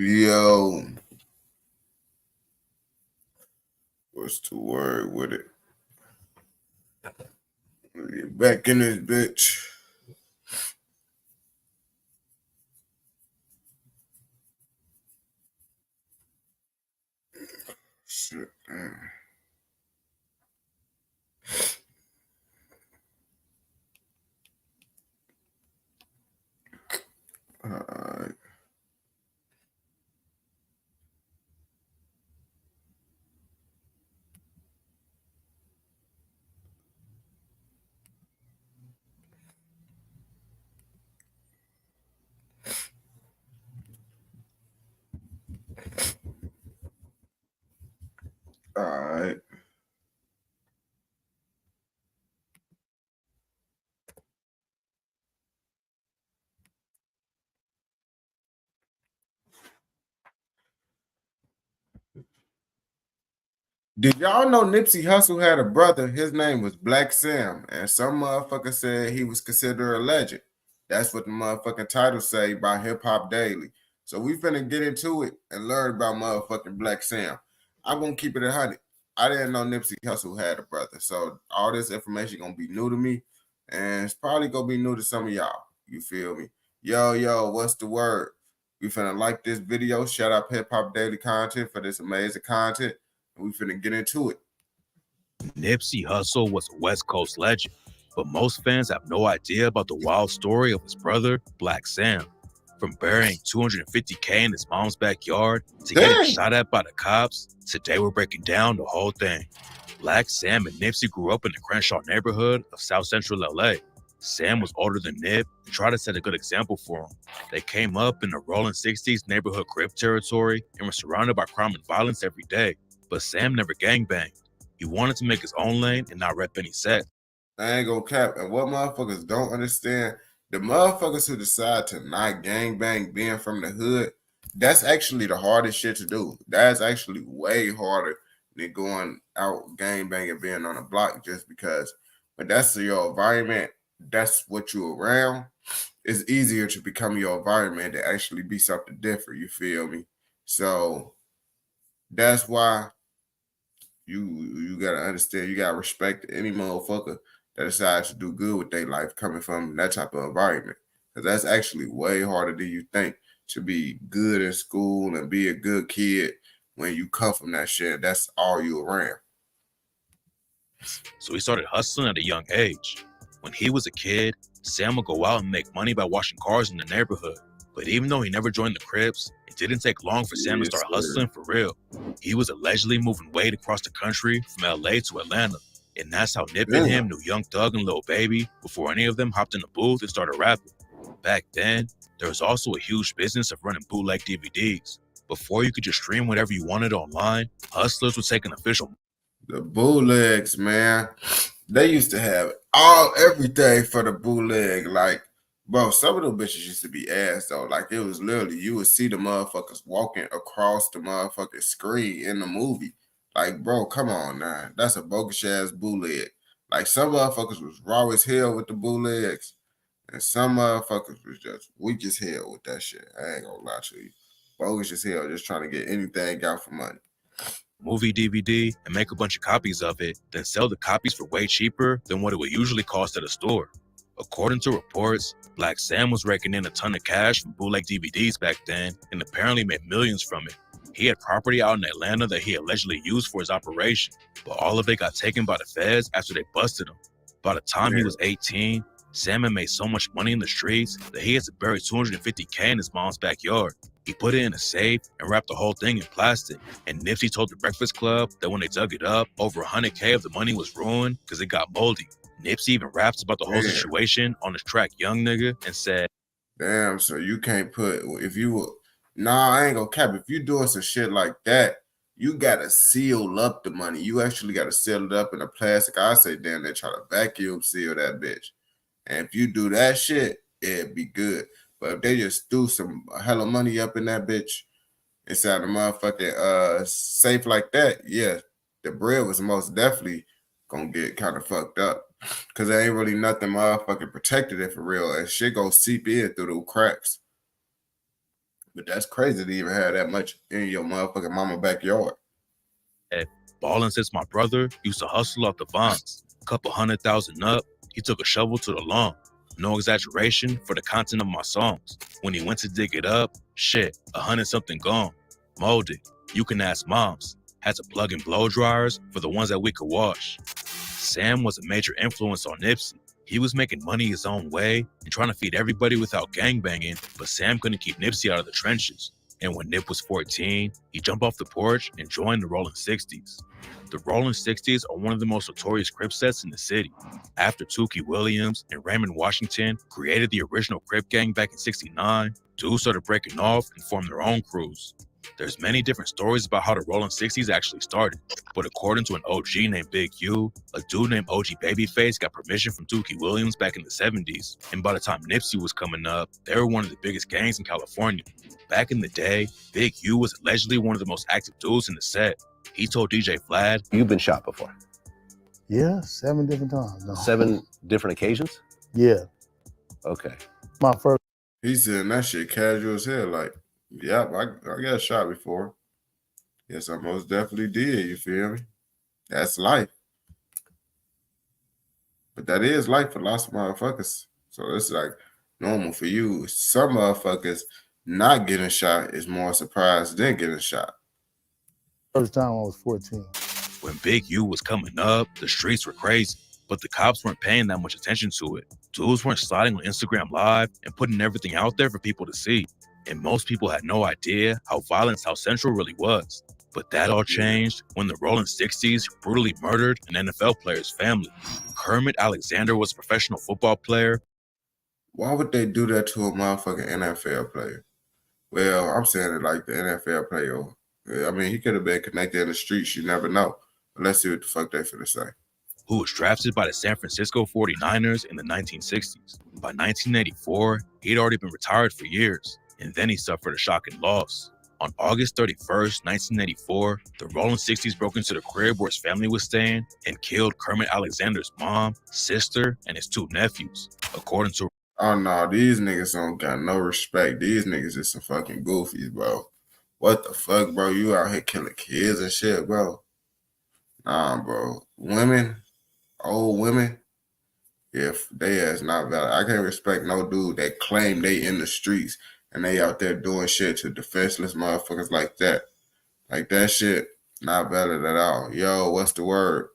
Yo, what's the word with it? Get back in this bitch. Shit, man. Alright. Alright. Did y'all know Nipsey Hussle had a brother? His name was Black Sam, and some motherfucker said he was considered a legend. That's what the motherfucking title say by Hip Hop Daily. So we finna get into it and learn about motherfucking Black Sam. I'm gonna keep it 100. I didn't know Nipsey Hussle had a brother, so all this information gonna be new to me, and it's probably gonna be new to some of y'all. You feel me? Yo, what's the word? We finna like this video. Shout out Hip Hop Daily content for this amazing content. We finna get into it. Nipsey Hussle was a West Coast legend, but most fans have no idea about the wild story of his brother, Black Sam. From burying 250K in his mom's backyard to getting shot at by the cops, today we're breaking down the whole thing. Black Sam and Nipsey grew up in the Crenshaw neighborhood of South Central LA. Sam was older than Nip and tried to set a good example for him. They came up in the rolling 60s neighborhood Crip territory and were surrounded by crime and violence every day. But Sam never gangbanged. He wanted to make his own lane and not rep any set. I ain't gonna cap. And what motherfuckers don't understand, the motherfuckers who decide to not gangbang being from the hood, that's actually the hardest shit to do. That's actually way harder than going out gangbanging being on a block just because. But that's your environment. That's what you around. It's easier to become your environment to actually be something different. You feel me? So that's why you gotta understand, you gotta respect any motherfucker that decides to do good with their life coming from that type of environment. Because that's actually way harder than you think to be good in school and be a good kid when you come from that shit. That's all you around. So he started hustling at a young age. When he was a kid, Sam would go out and make money by washing cars in the neighborhood. But even though he never joined the Crips, it didn't take long for Sam to start hustling for real. He was allegedly moving weight across the country from LA to Atlanta. And that's how Nip and him knew Young Thug and Lil Baby before any of them hopped in the booth and started rapping. Back then, there was also a huge business of running bootleg DVDs. Before you could just stream whatever you wanted online, hustlers would take an official. The bootlegs, man, they used to have everything for the bootleg. Like, bro, some of those bitches used to be ass though. Like, it was literally, you would see the motherfuckers walking across the motherfucking screen in the movie. Like, bro, come on now. That's a bogus ass bootleg. Like, some motherfuckers was raw as hell with the bootlegs, and some motherfuckers was just weak as hell with that shit. I ain't gonna lie to you. Bogus as hell, just trying to get anything out for money. Movie DVD and make a bunch of copies of it, then sell the copies for way cheaper than what it would usually cost at a store. According to reports, Black Sam was raking in a ton of cash from bootleg DVDs back then and apparently made millions from it. He had property out in Atlanta that he allegedly used for his operation, but all of it got taken by the feds after they busted him. By the time he was 18, Sam had made so much money in the streets that he had to bury 250K in his mom's backyard. He put it in a safe and wrapped the whole thing in plastic. And Nipsey told the Breakfast Club that when they dug it up, over 100K of the money was ruined because it got moldy. Nipsey even raps about the whole situation on his track Young Nigga and said, damn, so you can't put, if you were, nah, I ain't gonna cap. If you doing some shit like that, you gotta seal up the money. You actually gotta seal it up in a plastic. I say, damn, they try to vacuum seal that bitch. And if you do that shit, it'd be good. But if they just threw some hella money up in that bitch inside the motherfucking safe like that, yeah, the bread was most definitely gonna get kind of fucked up. Cause there ain't really nothing motherfucking protected it for real. And shit go seep in through the cracks. But that's crazy to even have that much in your motherfucking mama backyard. Ballin since my brother used to hustle off the vines. Couple 100,000 up, he took a shovel to the lawn. No exaggeration for the content of my songs. When he went to dig it up, shit, 100-something gone. Molded. You can ask moms. Had to plug in blow dryers for the ones that we could wash. Sam was a major influence on Nipsey. He was making money his own way and trying to feed everybody without gangbanging, but Sam couldn't keep Nipsey out of the trenches. And when Nip was 14, he jumped off the porch and joined the Rolling 60s. The Rolling 60s are one of the most notorious Crip sets in the city. After Tukey Williams and Raymond Washington created the original Crip gang back in '69, dudes started breaking off and formed their own crews. There's many different stories about how the Rolling 60s actually started, but according to an OG named Big U, a dude named OG Babyface got permission from Tukey Williams back in the 70s, and by the time Nipsey was coming up, they were one of the biggest gangs in California. Back in the day, Big U was allegedly one of the most active dudes in the set. He told DJ Vlad, You've been shot before? Yeah, 7 different times. No. 7 different occasions? Yeah. Okay. My first. He said that shit casual as hell. Like, yep, I got shot before. Yes, I most definitely did. You feel me? That's life. But that is life for lots of motherfuckers. So it's like normal for you. Some motherfuckers not getting shot is more surprised than getting shot. First time I was 14. when Big U was coming up, the streets were crazy, but the cops weren't paying that much attention to it. Dudes weren't sliding on Instagram Live and putting everything out there for people to see. And most people had no idea how violent South Central really was. But that all changed when the Rolling 60s brutally murdered an NFL player's family. Kermit Alexander was a professional football player. Why would they do that to a motherfucking NFL player? Well, I'm saying it like the NFL player. I mean, he could have been connected in the streets. You never know. But let's see what the fuck they finna say. Who was drafted by the San Francisco 49ers in the 1960s. By 1984, he'd already been retired for years, and then he suffered a shocking loss. On August 31st, 1984, the Rolling 60s broke into the crib where his family was staying and killed Kermit Alexander's mom, sister, and his 2 nephews. According to Oh no, these niggas don't got no respect. These niggas is some fucking goofies, bro. What the fuck, bro? You out here killing kids and shit, bro. Nah, bro. Women, old women, if they ass not valid. I can't respect no dude that claim they in the streets and they out there doing shit to defenseless motherfuckers like that. Like that shit, not valid at all. Yo, what's the word?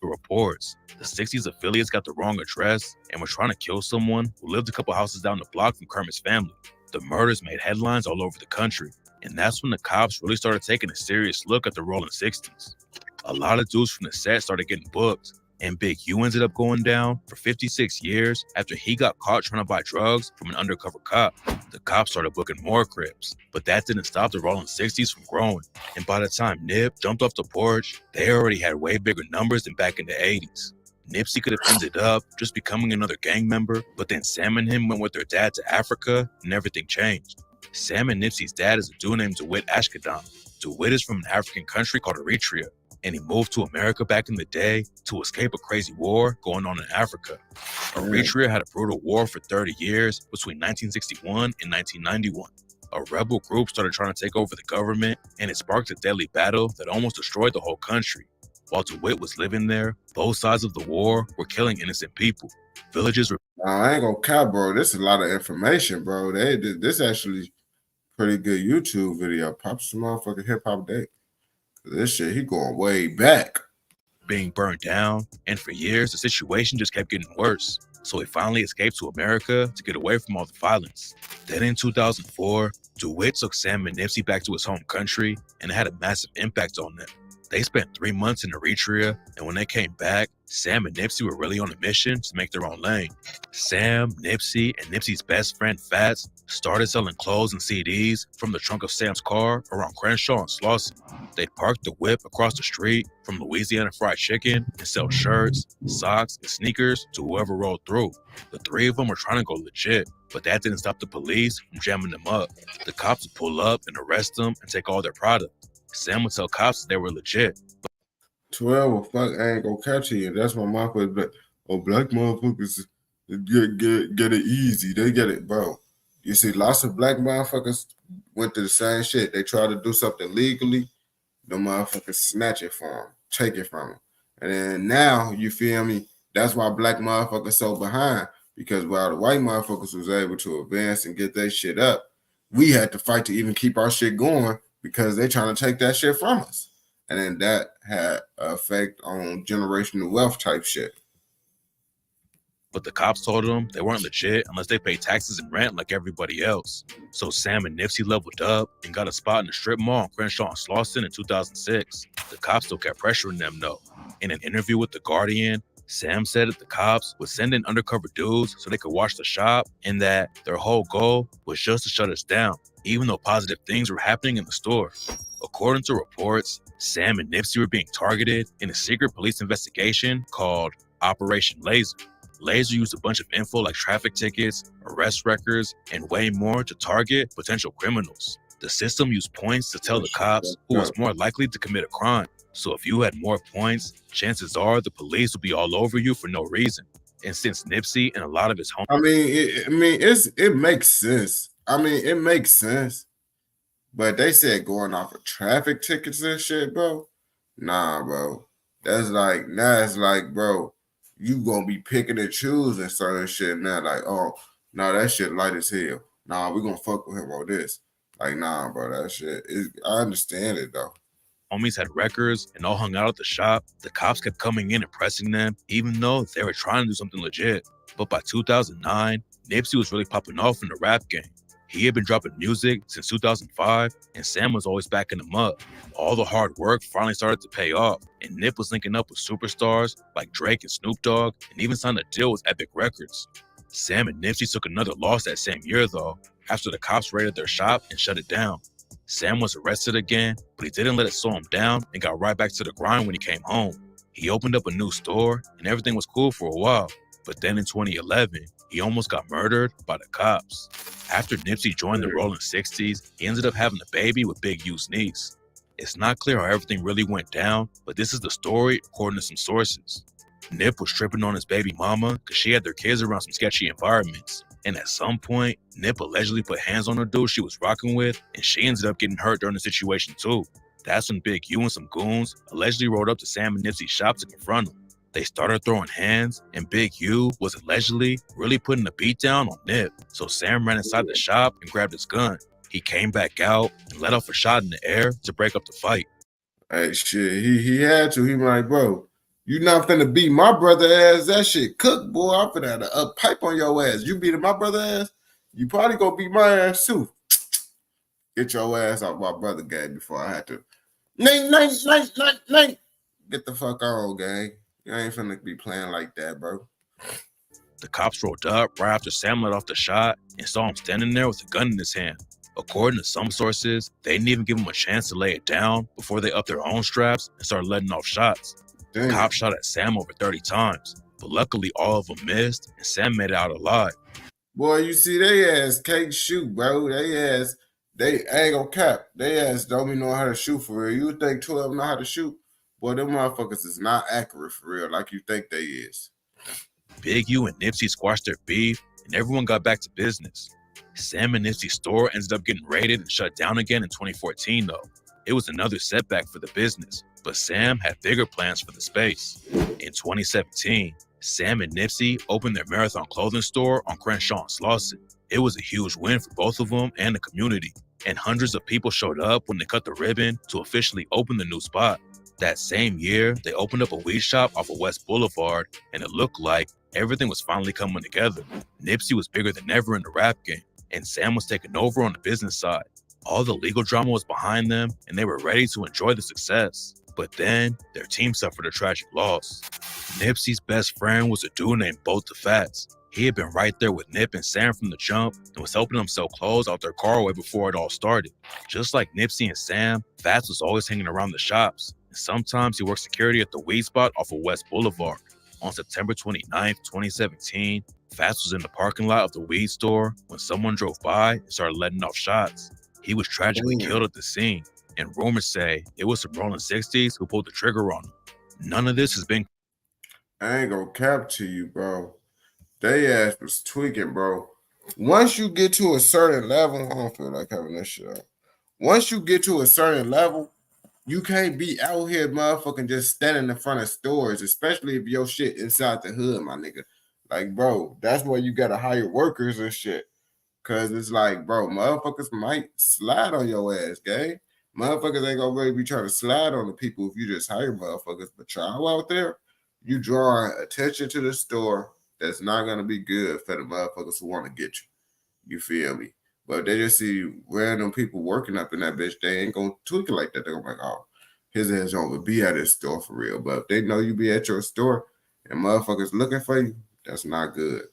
reports, the 60s affiliates got the wrong address and were trying to kill someone who lived a couple houses down the block from Kermit's family. The murders made headlines all over the country, and that's when the cops really started taking a serious look at the Rolling 60s. A lot of dudes from the set started getting booked, and Big U ended up going down for 56 years after he got caught trying to buy drugs from an undercover cop. The cops started booking more Crips, but that didn't stop the Rolling 60s from growing. And by the time Nip jumped off the porch, they already had way bigger numbers than back in the 80s. Nipsey could have ended up just becoming another gang member, but then Sam and him went with their dad to Africa, and everything changed. Sam and Nipsey's dad is a dude named DeWitt Ashkadam. DeWitt is from an African country called Eritrea, and he moved to America back in the day to escape a crazy war going on in Africa. Eritrea had a brutal war for 30 years between 1961 and 1991. A rebel group started trying to take over the government, and it sparked a deadly battle that almost destroyed the whole country. While DeWitt was living there, both sides of the war were killing innocent people. Villages were... I ain't gonna cap, bro. This is a lot of information, bro. This actually pretty good YouTube video. Pop some motherfucking hip hop day. This shit, he going way back. Being burned down, and for years, the situation just kept getting worse. So he finally escaped to America to get away from all the violence. Then in 2004, DeWitt took Sam and Nipsey back to his home country, and it had a massive impact on them. They spent 3 months in Eritrea, and when they came back, Sam and Nipsey were really on a mission to make their own lane. Sam, Nipsey, and Nipsey's best friend Fats started selling clothes and CDs from the trunk of Sam's car around Crenshaw and Slauson. They'd park the whip across the street from Louisiana Fried Chicken and sell shirts, socks, and sneakers to whoever rolled through. The 3 of them were trying to go legit, but that didn't stop the police from jamming them up. The cops would pull up and arrest them and take all their product. Sam would tell cops that they were legit. 12 will fuck, I ain't gonna catch you. That's my motherfucker. Black motherfuckers get it easy. They get it, bro. You see, lots of black motherfuckers went through the same shit. They tried to do something legally, the motherfuckers snatch it from them, take it from them. And then now, you feel me? That's why black motherfuckers so behind. Because while the white motherfuckers was able to advance and get their shit up, we had to fight to even keep our shit going because they trying to take that shit from us. And then that had an effect on generational wealth type shit. But the cops told them they weren't legit unless they paid taxes and rent like everybody else. So Sam and Nipsey leveled up and got a spot in the strip mall on Crenshaw and Slauson in 2006. The cops still kept pressuring them though. In an interview with The Guardian, Sam said that the cops would send in undercover dudes so they could watch the shop and that their whole goal was just to shut us down, even though positive things were happening in the store. According to reports, Sam and Nipsey were being targeted in a secret police investigation called Operation Laser. Laser used a bunch of info like traffic tickets, arrest records, and way more to target potential criminals. The system used points to tell the cops who was more likely to commit a crime. So if you had more points, chances are the police would be all over you for no reason. And since Nipsey and a lot of his homies, it makes sense. It makes sense. But they said going off of traffic tickets and shit, bro. Nah, bro. That's like, now it's like, bro, you gonna be picking and choosing certain shit now. Like, oh, nah, that shit light as hell. Nah, we gonna fuck with him on this. Like, nah, bro, that shit I understand it though. Homies had records and all hung out at the shop. The cops kept coming in and pressing them, even though they were trying to do something legit. But by 2009, Nipsey was really popping off in the rap game. He had been dropping music since 2005, and Sam was always backing him up. All the hard work finally started to pay off, and Nip was linking up with superstars like Drake and Snoop Dogg, and even signed a deal with Epic Records. Sam and Nipsey took another loss that same year, though, after the cops raided their shop and shut it down. Sam was arrested again, but he didn't let it slow him down and got right back to the grind when he came home. He opened up a new store, and everything was cool for a while. But then in 2011, he almost got murdered by the cops. After Nipsey joined the Rolling 60s, he ended up having a baby with Big U's niece. It's not clear how everything really went down, but this is the story according to some sources. Nip was tripping on his baby mama because she had their kids around some sketchy environments. And at some point, Nip allegedly put hands on a dude she was rocking with, and she ended up getting hurt during the situation too. That's when Big U and some goons allegedly rode up to Sam and Nipsey's shop to confront him. They started throwing hands, and Big U was allegedly really putting a beat down on Nip. So Sam ran inside the shop and grabbed his gun. He came back out and let off a shot in the air to break up the fight. Hey, shit, he had to. He was like, bro, you not finna beat my brother ass. That shit cooked, boy. I'm finna have a pipe on your ass. You beating my brother ass, you probably gonna beat my ass too. Get your ass out my brother gang before I had to. Nate. Get the fuck on, gang. You ain't finna be playing like that, bro. The cops rolled up right after Sam let off the shot and saw him standing there with a gun in his hand. According to some sources, they didn't even give him a chance to lay it down before they upped their own straps and started letting off shots. The cops shot at Sam over 30 times, but luckily all of them missed and Sam made it out alive. Boy, you see, they ass can't shoot, bro. They ain't gonna cap. They ass don't even know how to shoot for real. You would think 12 know how to shoot. Boy, them motherfuckers is not accurate for real, like you think they is. Big U and Nipsey squashed their beef, and everyone got back to business. Sam and Nipsey's store ended up getting raided and shut down again in 2014, though. It was another setback for the business, but Sam had bigger plans for the space. In 2017, Sam and Nipsey opened their Marathon clothing store on Crenshaw and Slauson. It was a huge win for both of them and the community, and hundreds of people showed up when they cut the ribbon to officially open the new spot. That same year, they opened up a weed shop off of West Boulevard, and it looked like everything was finally coming together. Nipsey was bigger than ever in the rap game, and Sam was taking over on the business side. All the legal drama was behind them, and they were ready to enjoy the success. But then, their team suffered a tragic loss. Nipsey's best friend was a dude named Boat the Fats. He had been right there with Nip and Sam from the jump and was helping them sell clothes out their car way before it all started. Just like Nipsey and Sam, Fats was always hanging around the shops, and sometimes he worked security at the weed spot off of West Boulevard. On September 29, 2017, Fats was in the parking lot of the weed store when someone drove by and started letting off shots. He was tragically killed at the scene, and rumors say it was some Rolling 60s who pulled the trigger on him. None of this has been... I ain't gonna cap to you, bro. They ass was tweaking, bro. once you get to a certain level, I don't feel like having this shit out. Once you get to a certain level, you can't be out here motherfucking just standing in front of stores, especially if your shit inside the hood, my nigga. Like, bro, that's where you gotta hire workers and shit. Cause it's like, bro, motherfuckers might slide on your ass, gang. Motherfuckers ain't gonna really be trying to slide on the people if you just hire motherfuckers. But y'all out there, you drawing attention to the store that's not gonna be good for the motherfuckers who want to get you. You feel me? But they just see random people working up in that bitch, they ain't gonna tweak it like that. They're gonna be like, oh, his ass don't be at his store for real. But if they know you be at your store and motherfuckers looking for you, that's not good.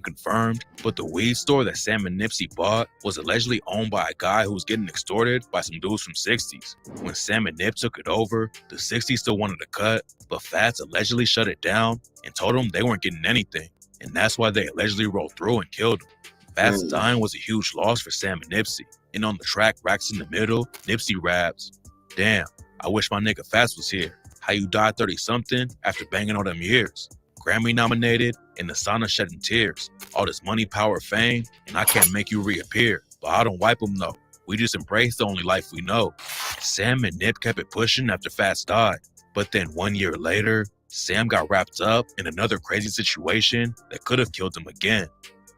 Confirmed, but the weed store that Sam and Nipsey bought was allegedly owned by a guy who was getting extorted by some dudes from 60s. When Sam and Nip took it over, the 60s still wanted a cut, but Fats allegedly shut it down and told them they weren't getting anything, and that's why they allegedly rolled through and killed him. Fats dying was a huge loss for Sam and Nipsey, and on the track Racks in the Middle, Nipsey raps, "Damn, I wish my nigga Fats was here. How you died 30-something after banging all them years. Grammy nominated, in the sauna shedding tears. All this money, power, fame, and I can't make you reappear. But I don't wipe them though. We just embrace the only life we know." Sam and Nip kept it pushing after Fats died. But then 1 year later, Sam got wrapped up in another crazy situation that could have killed him again.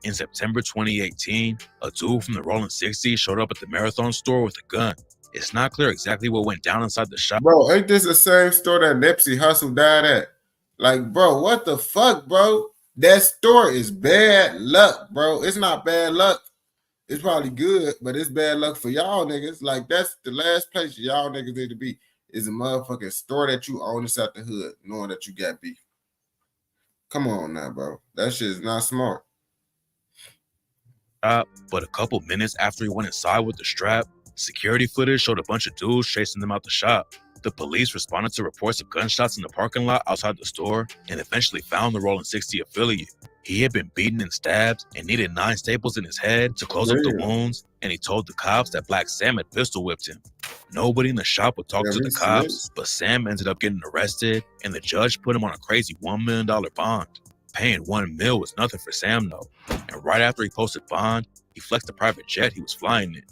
In September 2018, a dude from the Rolling 60s showed up at the Marathon store with a gun. It's not clear exactly what went down inside the shop. Bro, ain't this the same store that Nipsey Hussle died at? Like, bro, what the fuck, bro? That store is bad luck, bro. It's not bad luck. It's probably good, but it's bad luck for y'all niggas. Like, that's the last place y'all niggas need to be, is a motherfucking store that you own inside the hood, knowing that you got beef. Come on now, bro. That shit is not smart. But a couple minutes after he went inside with the strap, security footage showed a bunch of dudes chasing them out the shop. The police responded to reports of gunshots in the parking lot outside the store and eventually found the Rolling 60 affiliate. He had been beaten and stabbed and needed 9 staples in his head to close up the wounds, and he told the cops that Black Sam had pistol whipped him. Nobody in the shop would talk to the cops, but Sam ended up getting arrested, and the judge put him on a crazy $1 million bond. Paying $1 million was nothing for Sam though, and right after he posted bond, he flexed the private jet he was flying in.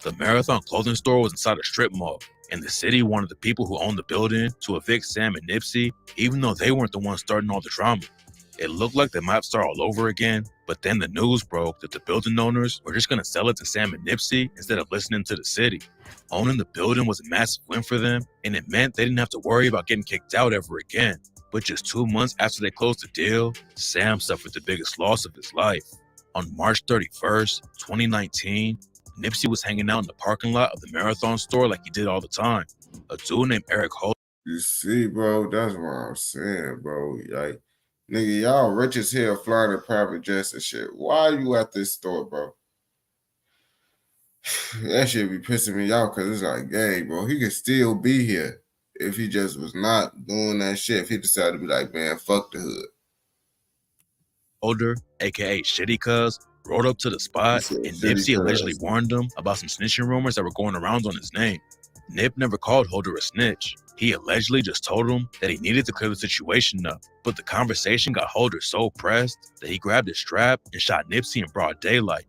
The Marathon clothing store was inside a strip mall, and the city wanted the people who owned the building to evict Sam and Nipsey, even though they weren't the ones starting all the drama. It looked like they might start all over again, but then the news broke that the building owners were just going to sell it to Sam and Nipsey instead of listening to the city. Owning the building was a massive win for them, and it meant they didn't have to worry about getting kicked out ever again. But just 2 months after they closed the deal, Sam suffered the biggest loss of his life. On March 31st, 2019, Nipsey was hanging out in the parking lot of the Marathon store like he did all the time. A dude named Eric Holt. You see, bro, that's what I'm saying, bro. Like, nigga, y'all rich as hell flying in private jets and shit. Why are you at this store, bro? That shit be pissing me off because it's like, hey, bro, he could still be here if he just was not doing that shit. If he decided to be like, man, fuck the hood. Older, aka Shitty Cuz, rode up to the spot, and Nipsey allegedly warned him about some snitching rumors that were going around on his name. Nip never called Holder a snitch. He allegedly just told him that he needed to clear the situation up, but the conversation got Holder so pressed that he grabbed his strap and shot Nipsey in broad daylight.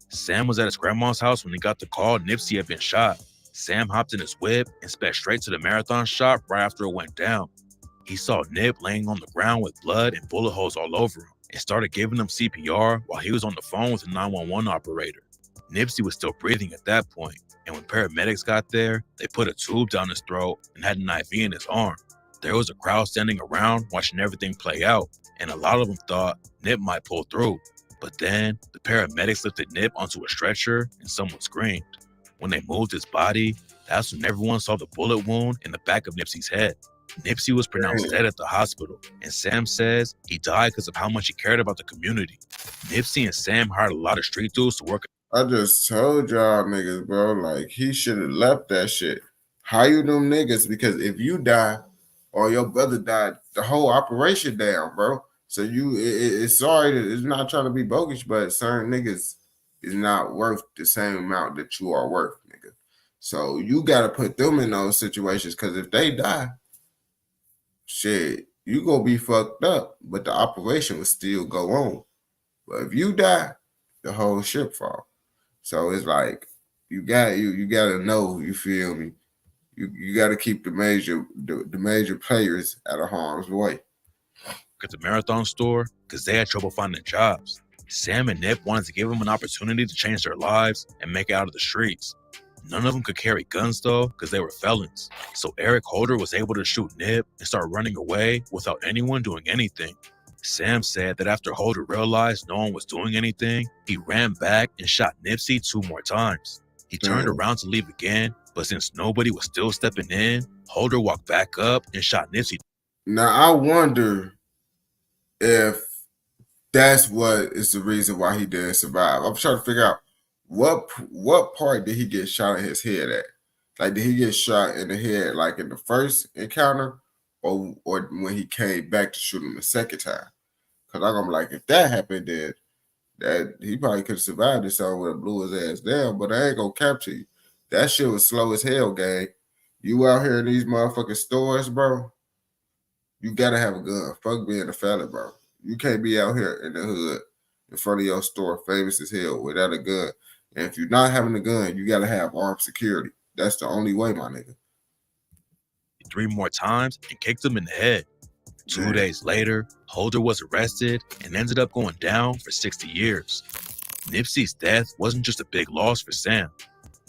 Sam was at his grandma's house when he got the call Nipsey had been shot. Sam hopped in his whip and sped straight to the Marathon shop right after it went down. He saw Nip laying on the ground with blood and bullet holes all over him and started giving him CPR while he was on the phone with a 911 operator. Nipsey was still breathing at that point, and when paramedics got there, they put a tube down his throat and had an IV in his arm. There was a crowd standing around watching everything play out, and a lot of them thought Nip might pull through. But then, the paramedics lifted Nip onto a stretcher and someone screamed. When they moved his body, that's when everyone saw the bullet wound in the back of Nipsey's head. Nipsey was pronounced dead at the hospital, and Sam says he died because of how much he cared about the community. Nipsey and Sam hired a lot of street dudes to work. I just told y'all niggas, bro, like, he should have left that shit. Hire them niggas, because if you die or your brother died, the whole operation down, bro. So it's sorry that it's not trying to be bogus, but certain niggas is not worth the same amount that you are worth, nigga. So you got to put them in those situations, because if they die, shit, you gonna be fucked up, but the operation will still go on. But if you die, the whole ship fall. So it's like you gotta know, you feel me? You gotta keep the major players out of harm's way. At the marathon store because they had trouble finding jobs. Sam and Nip wanted to give them an opportunity to change their lives and make it out of the streets. None of them could carry guns though because they were felons. So Eric Holder was able to shoot Nip and start running away without anyone doing anything. Sam said that after Holder realized no one was doing anything, he ran back and shot Nipsey 2 more times. He turned around to leave again, but since nobody was still stepping in, Holder walked back up and shot Nipsey. Now I wonder if that's what is the reason why he didn't survive. I'm trying to figure out what part did he get shot in his head at? Like, did he get shot in the head like in the first encounter, or when he came back to shoot him the second time? Because I'm gonna be like, if that happened, then that he probably could have survived this song with blew his ass down. But I ain't gonna capture you. That shit was slow as hell, gang. You out here in these motherfucking stores, bro. You gotta have a gun. Fuck being a felon, bro. You can't be out here in the hood in front of your store, famous as hell, without a gun. And if you're not having a gun, you gotta have armed security. That's the only way, my nigga. 3 more times and kicked him in the head. 2 days later, Holder was arrested and ended up going down for 60 years. Nipsey's death wasn't just a big loss for Sam.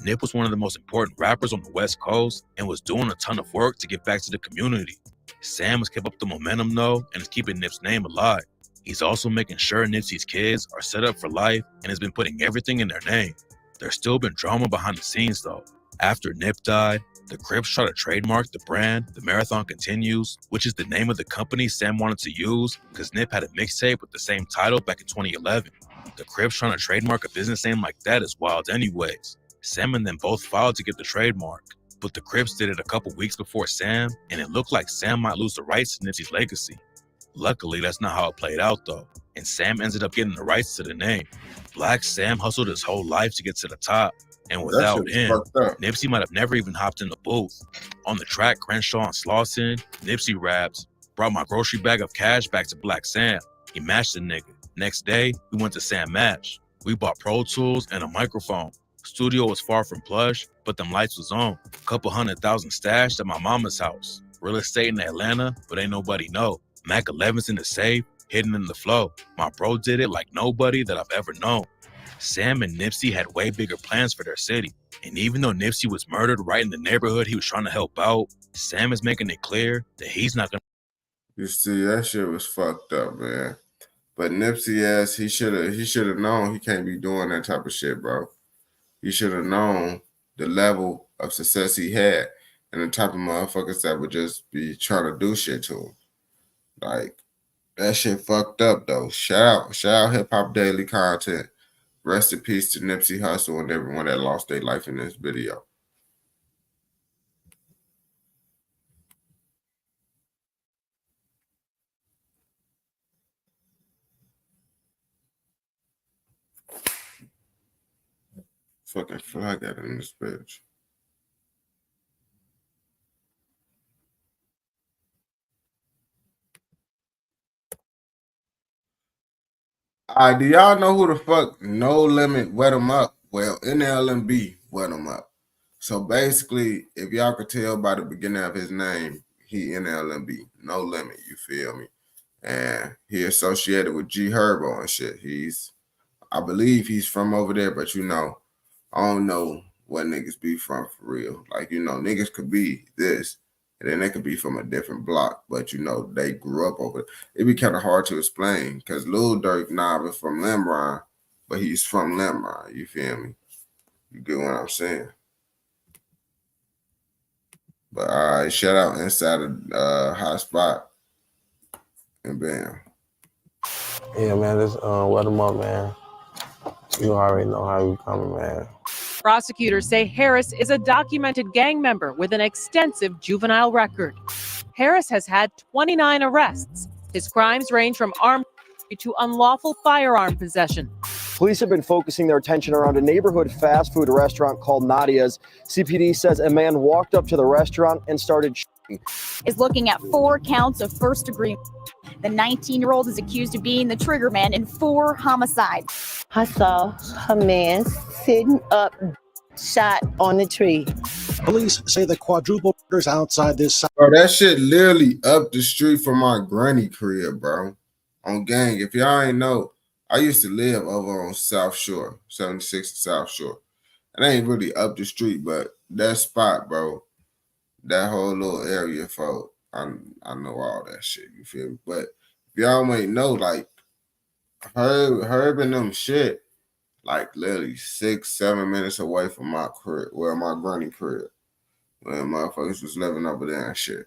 Nip was one of the most important rappers on the West Coast and was doing a ton of work to give back to the community. Sam has kept up the momentum though and is keeping Nip's name alive. He's also making sure Nipsey's kids are set up for life and has been putting everything in their name. There's still been drama behind the scenes though. After Nip died, the Crips tried to trademark the brand The Marathon Continues, which is the name of the company Sam wanted to use because Nip had a mixtape with the same title back in 2011. The Crips trying to trademark a business name like that is wild anyways. Sam and them both filed to get the trademark, but the Crips did it a couple weeks before Sam, and it looked like Sam might lose the rights to Nipsey's legacy. Luckily, that's not how it played out though, and Sam ended up getting the rights to the name. Black Sam hustled his whole life to get to the top, and without him, Nipsey might have never even hopped in the booth. On the track Crenshaw and Slauson, Nipsey raps, "Brought my grocery bag of cash back to Black Sam. He matched the nigga. Next day, we went to Sam Match. We bought Pro Tools and a microphone. Studio was far from plush, but them lights was on. Couple $100,000 stashed at my mama's house. Real estate in Atlanta, but ain't nobody know. Mac 11's in the safe, hidden in the flow. My bro did it like nobody that I've ever known." Sam and Nipsey had way bigger plans for their city. And even though Nipsey was murdered right in the neighborhood he was trying to help out, Sam is making it clear that he's not gonna. You see, that shit was fucked up, man. But Nipsey ass, he should have known he can't be doing that type of shit, bro. He should have known the level of success he had and the type of motherfuckers that would just be trying to do shit to him. Like, that shit fucked up though. Shout out Hip Hop Daily Content. Rest in peace to Nipsey Hussle and everyone that lost their life in this video. Fucking flag got in this bitch. Do y'all know who the fuck No Limit wet him up? Well, NLMB wet him up. So basically, if y'all could tell by the beginning of his name, he NLMB, No Limit, you feel me? And he associated with G Herbo and shit. I believe he's from over there, but you know, I don't know what niggas be from for real. Like, you know, niggas could be this, and then they could be from a different block, but you know, they grew up over it. It'd be kind of hard to explain because Lil Durk Knob is from Lemron, but he's from Lemron, you feel me? You get what I'm saying? But all right, shout out Inside of Hot Spot. And bam. Yeah, man, just wet them up, man. You already know how we coming, man. Prosecutors say Harris is a documented gang member with an extensive juvenile record. Harris has had 29 arrests. His crimes range from armed to unlawful firearm possession. Police have been focusing their attention around a neighborhood fast food restaurant called Nadia's. CPD says a man walked up to the restaurant and started is looking at 4 counts of first-degree. The 19-year-old is accused of being the trigger man in 4 homicides. I saw a man sitting up, shot on the tree. Police say the quadruple murders outside this. Bro, that shit literally up the street from my granny crib, bro. On gang. If y'all ain't know, I used to live over on South Shore, 76 South Shore. It ain't really up the street, but that spot, bro, that whole little area, folk, I know all that shit, you feel me? But if y'all might know, like, Herb and them shit, like literally 6-7 minutes away from my crib, my granny crib, where motherfuckers was living over there and shit.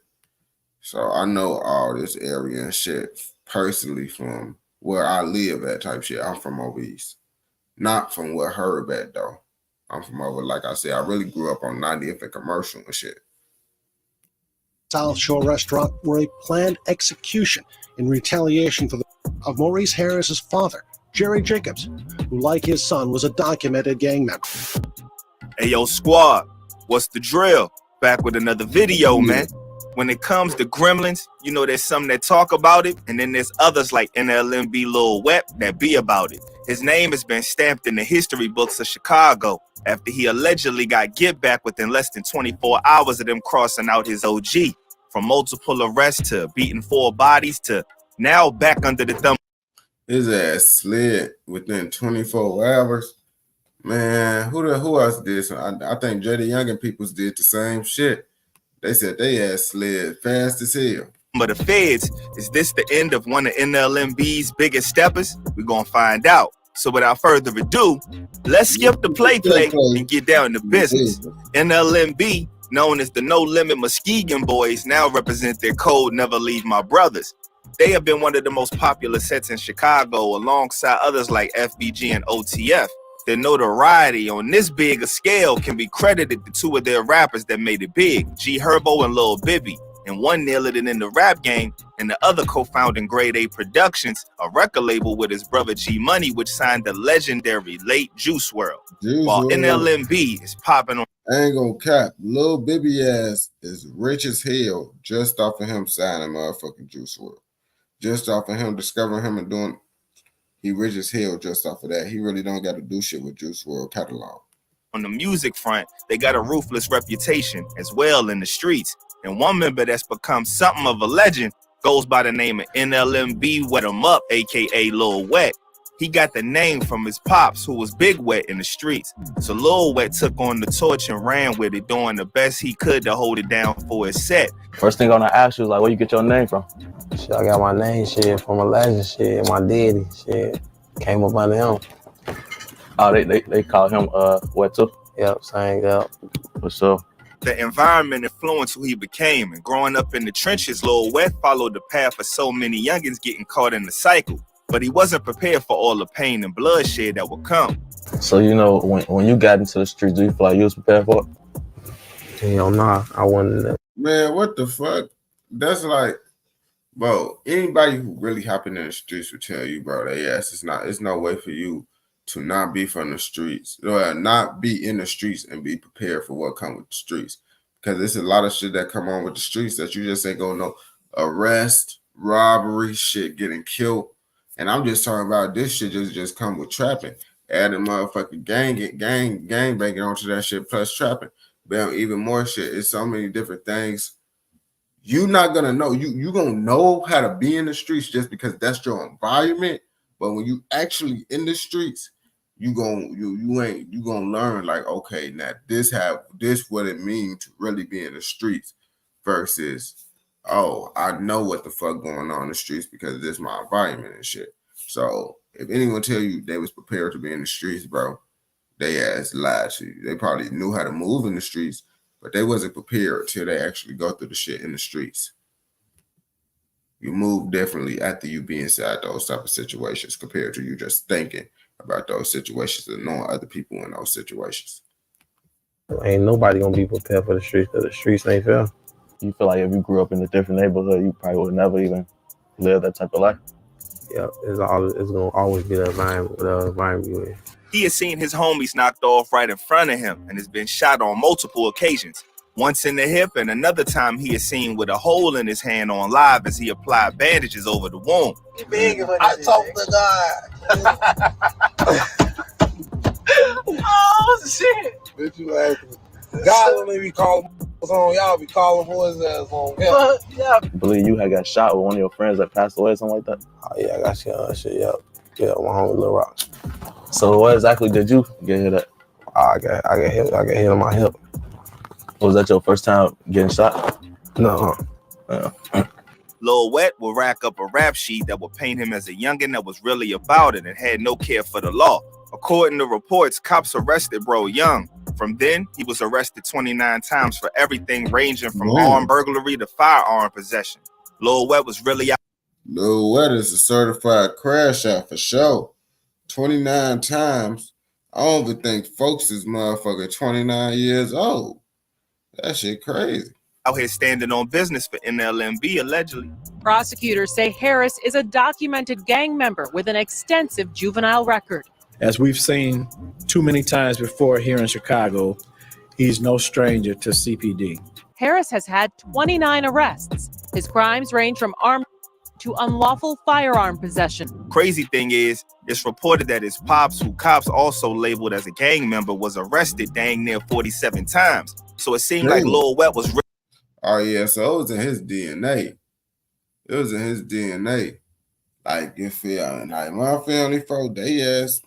So I know all this area and shit personally from where I live at type shit. I'm from over east. Not from where Herb at, though. I'm from over, like I said, I really grew up on 90th and Commercial and shit. South Shore restaurant were a planned execution in retaliation for the of Maurice Harris's father, Jerry Jacobs, who, like his son, was a documented gang member. Hey, yo, squad, what's the drill? Back with another video, man. When it comes to gremlins, you know there's some that talk about it, and then there's others like NLMB Lil Wet that be about it. His name has been stamped in the history books of Chicago after he allegedly got get back within less than 24 hours of them crossing out his OG. From multiple arrests to beating 4 bodies to now back under the thumb. His ass slid within 24 hours. Man, who else did something? I think JD Young and peoples did the same shit. They said they ass slid fast as hell. But the feds, is this the end of one of NLMB's biggest steppers? We're going to find out. So without further ado, let's skip the play and get down to business. NLMB, known as the No Limit Muskegon Boys, now represent their code Never Leave My Brothers. They have been one of the most popular sets in Chicago alongside others like FBG and OTF. Their notoriety on this big a scale can be credited to 2 of their rappers that made it big, G Herbo and Lil Bibby. And one nailed it in the rap game, and the other co-founding Grade A Productions, a record label with his brother G Money, which signed the legendary late Juice WRLD. While NLMB is popping on. I ain't gonna cap. Lil Bibby ass is rich as hell just off of him signing motherfucking Juice WRLD. Just off of him discovering him and doing, he rich as hell just off of that. He really don't got to do shit with Juice WRLD catalog. On the music front, they got a ruthless reputation as well in the streets. And one member that's become something of a legend goes by the name of NLMB Wet 'em Up, aka Lil Wet. He got the name from his pops, who was Big Wet in the streets. So Lil Wet took on the torch and ran with it, doing the best he could to hold it down for his set. First thing I'm gonna ask you is like, where you get your name from? Shit, I got my name shit from a legend shit, my daddy shit. Came up under him. Oh, they call him Wet too? Yep, same, yep. For sure. The environment influenced who he became, and growing up in the trenches, Lil Wet followed the path of so many youngins getting caught in the cycle. But he wasn't prepared for all the pain and bloodshed that would come. So, you know, when you got into the streets, do you feel like you was prepared for it? Hell nah, I wasn't. Man, what the fuck? That's like, bro, anybody who really hopping in the streets will tell you, bro, that yes, it's no way for you to not be from the streets, or not be in the streets and be prepared for what comes with the streets. Because there's a lot of shit that come on with the streets that you just ain't gonna know. Arrest, robbery, shit, getting killed. And I'm just talking about this shit just come with trapping. Adding motherfucking gang banging onto that shit plus trapping. Bam, even more shit. It's so many different things. You're not gonna know. You gonna know how to be in the streets just because that's your environment. But when you actually in the streets, you gonna learn like, okay, now this what it means to really be in the streets versus, oh, I know what the fuck going on in the streets because this is my environment and shit. So if anyone tell you they was prepared to be in the streets, bro, they ass lied to you. They probably knew how to move in the streets, but they wasn't prepared till they actually go through the shit in the streets. You move differently after you be inside those type of situations compared to you just thinking about those situations and knowing other people in those situations. Ain't nobody gonna be prepared for the streets because the streets ain't fair. You feel like if you grew up in a different neighborhood, you probably would never even live that type of life? Yeah, it's gonna always be the environment you in. He has seen his homies knocked off right in front of him and has been shot on multiple occasions. once in the hip, and another time he is seen with a hole in his hand on live as he applied bandages over the wound. I talked to God. Oh shit! Bitch, you laughing? God don't let me call him on y'all. Be calling boys ass on him. Yeah. Believe you had got shot with one of your friends that passed away or something like that? Oh yeah, I got shit. Yeah, my homie Lil Rock. So what exactly did you get hit at? I got hit on my hip. Was that your first time getting shot? No. Lil Wet will rack up a rap sheet that would paint him as a youngin' that was really about it and had no care for the law. According to reports, cops arrested Bro Young. From then, he was arrested 29 times for everything ranging from armed burglary to firearm possession. Lil Wet was really out. Lil Wet is a certified crash out for sure. 29 times. I don't even think folks is motherfucker 29 years old. That shit crazy. Out here standing on business for NLMB, allegedly. Prosecutors say Harris is a documented gang member with an extensive juvenile record. As we've seen too many times before here in Chicago, he's no stranger to CPD. Harris has had 29 arrests. His crimes range from armed to unlawful firearm possession. Crazy thing is, it's reported that his pops, who cops also labeled as a gang member, was arrested dang near 47 times. So it seemed like Lil Wet was... Oh yeah, so it was in his DNA. It was in his DNA. Like, you feel me? Like, my family folk, they ass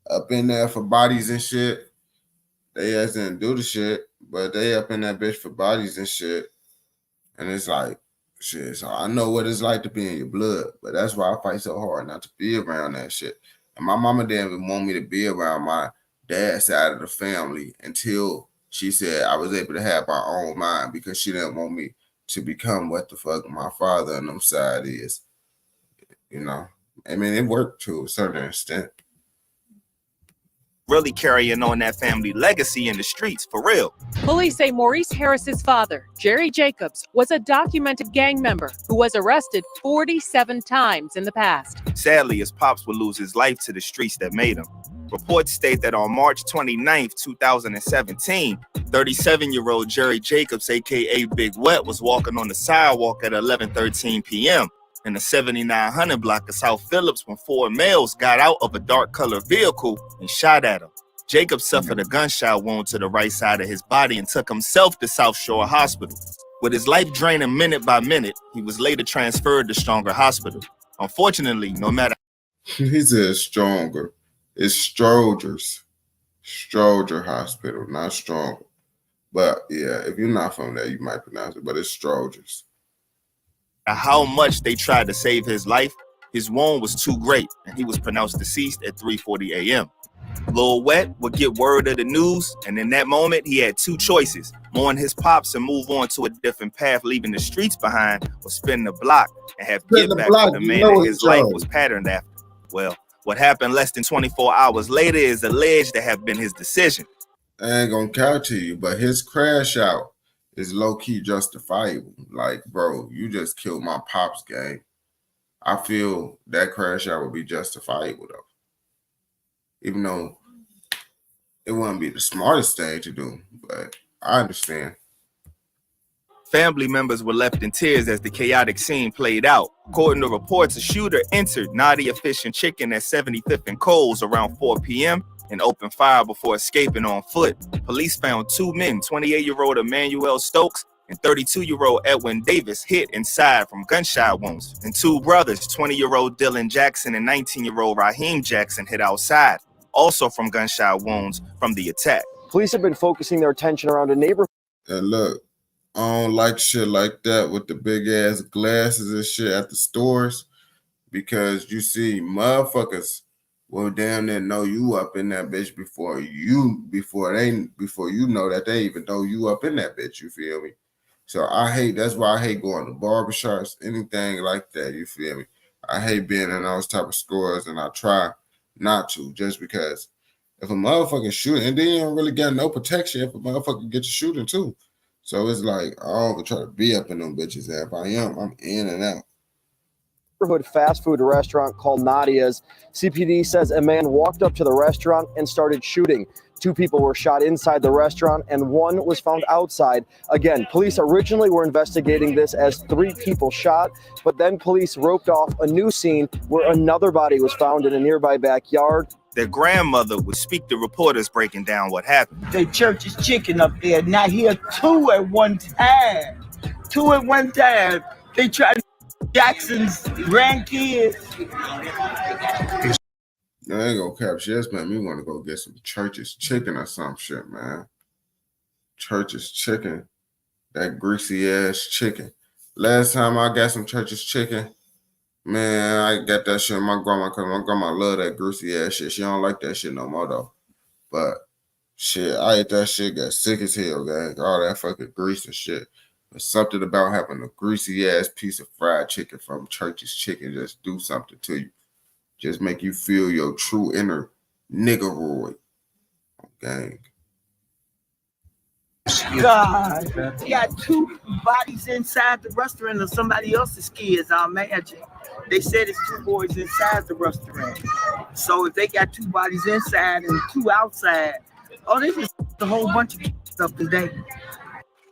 up in there for bodies and shit. They ass didn't do the shit, but they up in that bitch for bodies and shit. And it's like, shit, so I know what it's like to be in your blood, but that's why I fight so hard not to be around that shit. And my mama didn't even want me to be around my dad's side of the family until she said I was able to have my own mind, because she didn't want me to become what the fuck my father and them side is. You know, I mean, it worked to a certain extent. Really carrying on that family legacy in the streets, for real. Police say Maurice Harris's father, Jerry Jacobs, was a documented gang member who was arrested 47 times in the past. Sadly, his pops would lose his life to the streets that made him. Reports state that on March 29th, 2017, 37-year-old Jerry Jacobs, aka Big Wet, was walking on the sidewalk at 11:13 p.m. in the 7900 block of South Phillips when four males got out of a dark-colored vehicle and shot at him. Jacobs suffered a gunshot wound to the right side of his body and took himself to South Shore Hospital. With his life draining minute by minute, he was later transferred to Stronger Hospital. Unfortunately, no matter... He said Stronger. It's Stroger Hospital, not Stronger. But yeah, if you're not from there, you might pronounce it, but it's Strogers. How much they tried to save his life, his wound was too great, and he was pronounced deceased at 3:40 a.m. Lil Wet would get word of the news, and in that moment, he had two choices: mourn his pops and move on to a different path, leaving the streets behind, or spin the block and have get back to the man that his life was patterned after. Well, what happened less than 24 hours later is alleged to have been his decision. I ain't gonna count to you, but his crash out is low-key justifiable. Like, bro, you just killed my pops, gang. I feel that crash out would be justifiable, though. Even though it wouldn't be the smartest thing to do, but I understand. Family members were left in tears as the chaotic scene played out. According to reports, a shooter entered Nadia Fish and Chicken at 75th and Coles around 4 p.m. and opened fire before escaping on foot. Police found two men, 28-year-old Emmanuel Stokes and 32-year-old Edwin Davis, hit inside from gunshot wounds, and two brothers, 20-year-old Dylan Jackson and 19-year-old Raheem Jackson, hit outside, also from gunshot wounds from the attack. Police have been focusing their attention around a neighborhood. And look, I don't like shit like that with the big ass glasses and shit at the stores, because you see motherfuckers will damn near know you up in that bitch before you know that they even know you up in that bitch, you feel me? So that's why I hate going to barbershops, anything like that, you feel me? I hate being in those type of stores, and I try not to, just because if a motherfucker shooting, and then you don't really get no protection if a motherfucker gets shooting too. So it's like, I don't even try to be up in them bitches. And if I am, I'm in and out. Neighborhood fast food restaurant called Nadia's. CPD says a man walked up to the restaurant and started shooting. 2 people were shot inside the restaurant and 1 was found outside. Again, police originally were investigating this as 3 people shot, but then police roped off a new scene where another body was found in a nearby backyard. Their grandmother would speak to reporters breaking down what happened. The church is chicken up there. Now here 2 at one time. 2 at one time. They tried Jackson's grandkids. I ain't gonna cap shit. That's made me want to go get some Church's chicken or some shit, man. Church's chicken. That greasy ass chicken. Last time I got some Church's chicken, man, I got that shit with my grandma because my grandma love that greasy ass shit. She don't like that shit no more though. But shit, I ate that shit, got sick as hell, gang. All that fucking grease and shit. But something about having a greasy ass piece of fried chicken from Church's chicken just do something to you. Just make you feel your true inner niggeroid. Gang. God, they got 2 bodies inside the restaurant of somebody else's kids, I imagine. They said it's 2 boys inside the restaurant. So if they got 2 bodies inside and 2 outside, oh, they just a whole bunch of stuff today.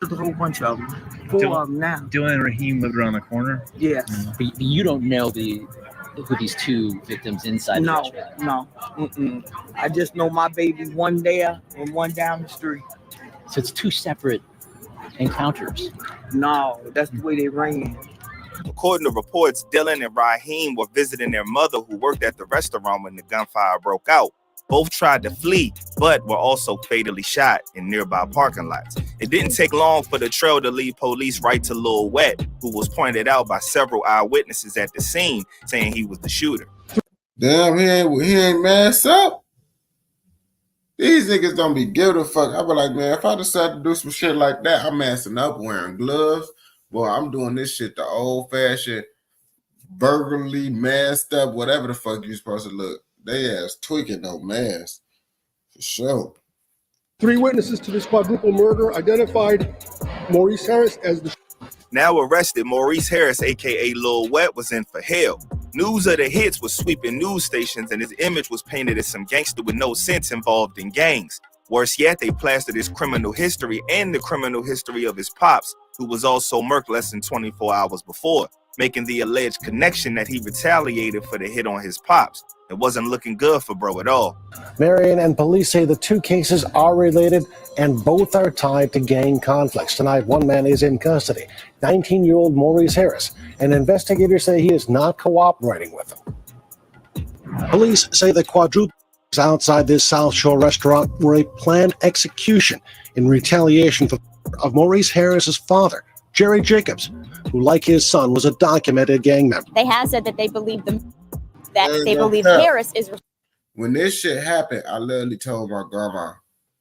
A whole bunch of them. 4 of them now. Dylan and Raheem lived around the corner? Yes. But you don't know who these 2 victims inside the restaurant? No. I just know my baby, 1 there and 1 down the street. So it's 2 separate encounters? No, that's the way they ran. According to reports, Dylan and Raheem were visiting their mother who worked at the restaurant when the gunfire broke out. Both tried to flee, but were also fatally shot in nearby parking lots. It didn't take long for the trail to lead police right to Lil Wet, who was pointed out by several eyewitnesses at the scene, saying he was the shooter. Damn, he ain't masked up. These niggas don't be giving a fuck. I be like, man, if I decide to do some shit like that, I'm masking up, wearing gloves. Boy, I'm doing this shit the old-fashioned, burglary, masked up, whatever the fuck you supposed to look. They ass tweaking no mask. For sure. 3 witnesses to this quadruple murder identified Maurice Harris as the... Now arrested, Maurice Harris, a.k.a. Lil Wet, was in for hell. News of the hits was sweeping news stations, and his image was painted as some gangster with no sense involved in gangs. Worse yet, they plastered his criminal history and the criminal history of his pops, who was also murked less than 24 hours before, making the alleged connection that he retaliated for the hit on his pops. It wasn't looking good for bro at all. Marion and police say the 2 cases are related and both are tied to gang conflicts. Tonight, 1 man is in custody, 19-year-old Maurice Harris, and investigators say he is not cooperating with them. Police say the quadruple outside this South Shore restaurant were a planned execution in retaliation of Maurice Harris's father, Jerry Jacobs, who, like his son, was a documented gang member. They have said that they believe Harris is. When this shit happened, I literally told my grandma,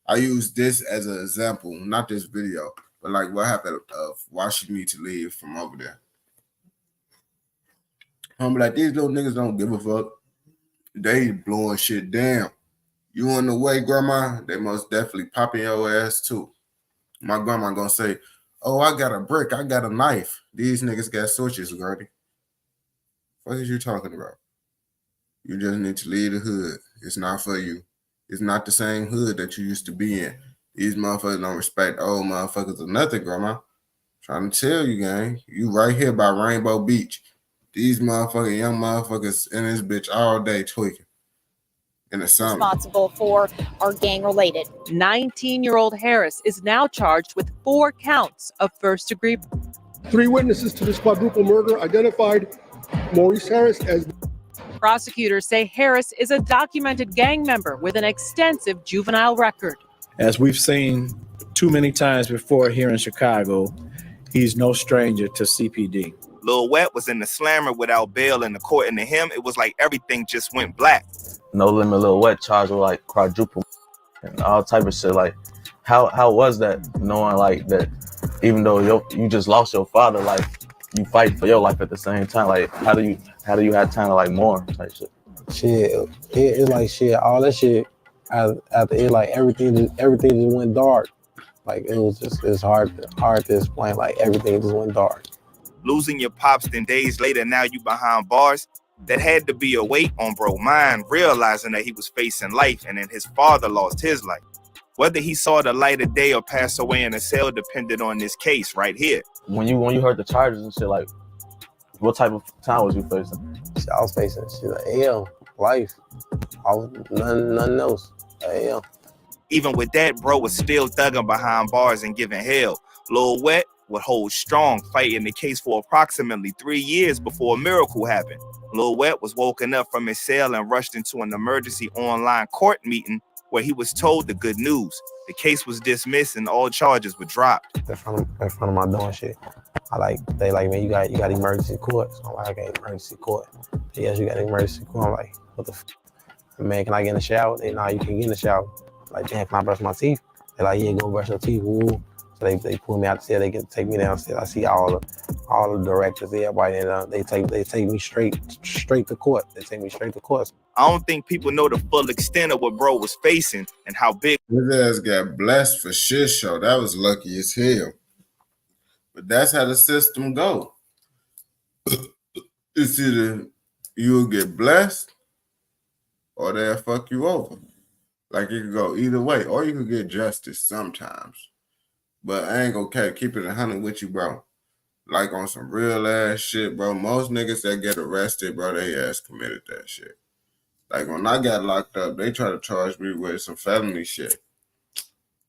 I used this as an example, not this video, but like what happened of why she need to leave from over there. I'm like, these little niggas don't give a fuck. They blowing shit down. You on the way, grandma? They most definitely popping your ass too. My grandma gonna say, oh, I got a brick, I got a knife. These niggas got switches, Gertie. What is you talking about? You just need to leave the hood. It's not for you. It's not the same hood that you used to be in. These motherfuckers don't respect old motherfuckers or nothing, grandma. Trying to tell you, gang. You right here by Rainbow Beach. These motherfucking young motherfuckers in this bitch all day tweaking. In the summer. Responsible for are gang related. 19-year-old Harris is now charged with 4 counts of first-degree. 3 witnesses to this quadruple murder identified Maurice Harris as... Prosecutors say Harris is a documented gang member with an extensive juvenile record. As we've seen too many times before here in Chicago, he's no stranger to CPD. Lil Wet was in the slammer without bail in the court, and to him, it was like everything just went black. No Limit Lil Wet charged with like quadruple and all type of shit. Like, how was that knowing like that? Even though you just lost your father, like you fight for your life at the same time. Like, how do you have time to like mourn type shit? Shit, it's like shit. All that shit after it, like everything just went dark. Like it's hard to explain. Like everything just went dark. Losing your pops, then days later, now you behind bars. That had to be a weight on bro mind, realizing that he was facing life and then his father lost his life. Whether he saw the light of day or passed away in a cell depended on this case right here. When you heard the charges and shit, like, what type of time was you facing? I was facing shit like hell, life. I was nothing else. Hell. Even with that, bro was still thugging behind bars and giving hell. Lil Wet would hold strong, fighting the case for approximately 3 years before a miracle happened. Lil Wet was woken up from his cell and rushed into an emergency online court meeting where he was told the good news. The case was dismissed and all charges were dropped. In front of my door and shit. They like, man, you got emergency court. So I'm like, I got emergency court. Yes, you got emergency court. I'm like, what the f? Man, can I get in the shower? They, nah, you can get in the shower. Like, damn, can I brush my teeth? They're like, yeah, go brush your teeth. Woo. So they pull me out the cell. They get take me downstairs. I see all the directors, everybody, and they take me straight to court. They take me straight to court. I don't think people know the full extent of what bro was facing and how big. His ass got blessed for shit show. That was lucky as hell. But that's how the system go. It's either you'll get blessed or they'll fuck you over. Like, it could go either way, or you could get justice sometimes. But I ain't gonna keep it 100 with you, bro. Like, on some real ass shit, bro. Most niggas that get arrested, bro, they ass committed that shit. Like, when I got locked up, they try to charge me with some felony shit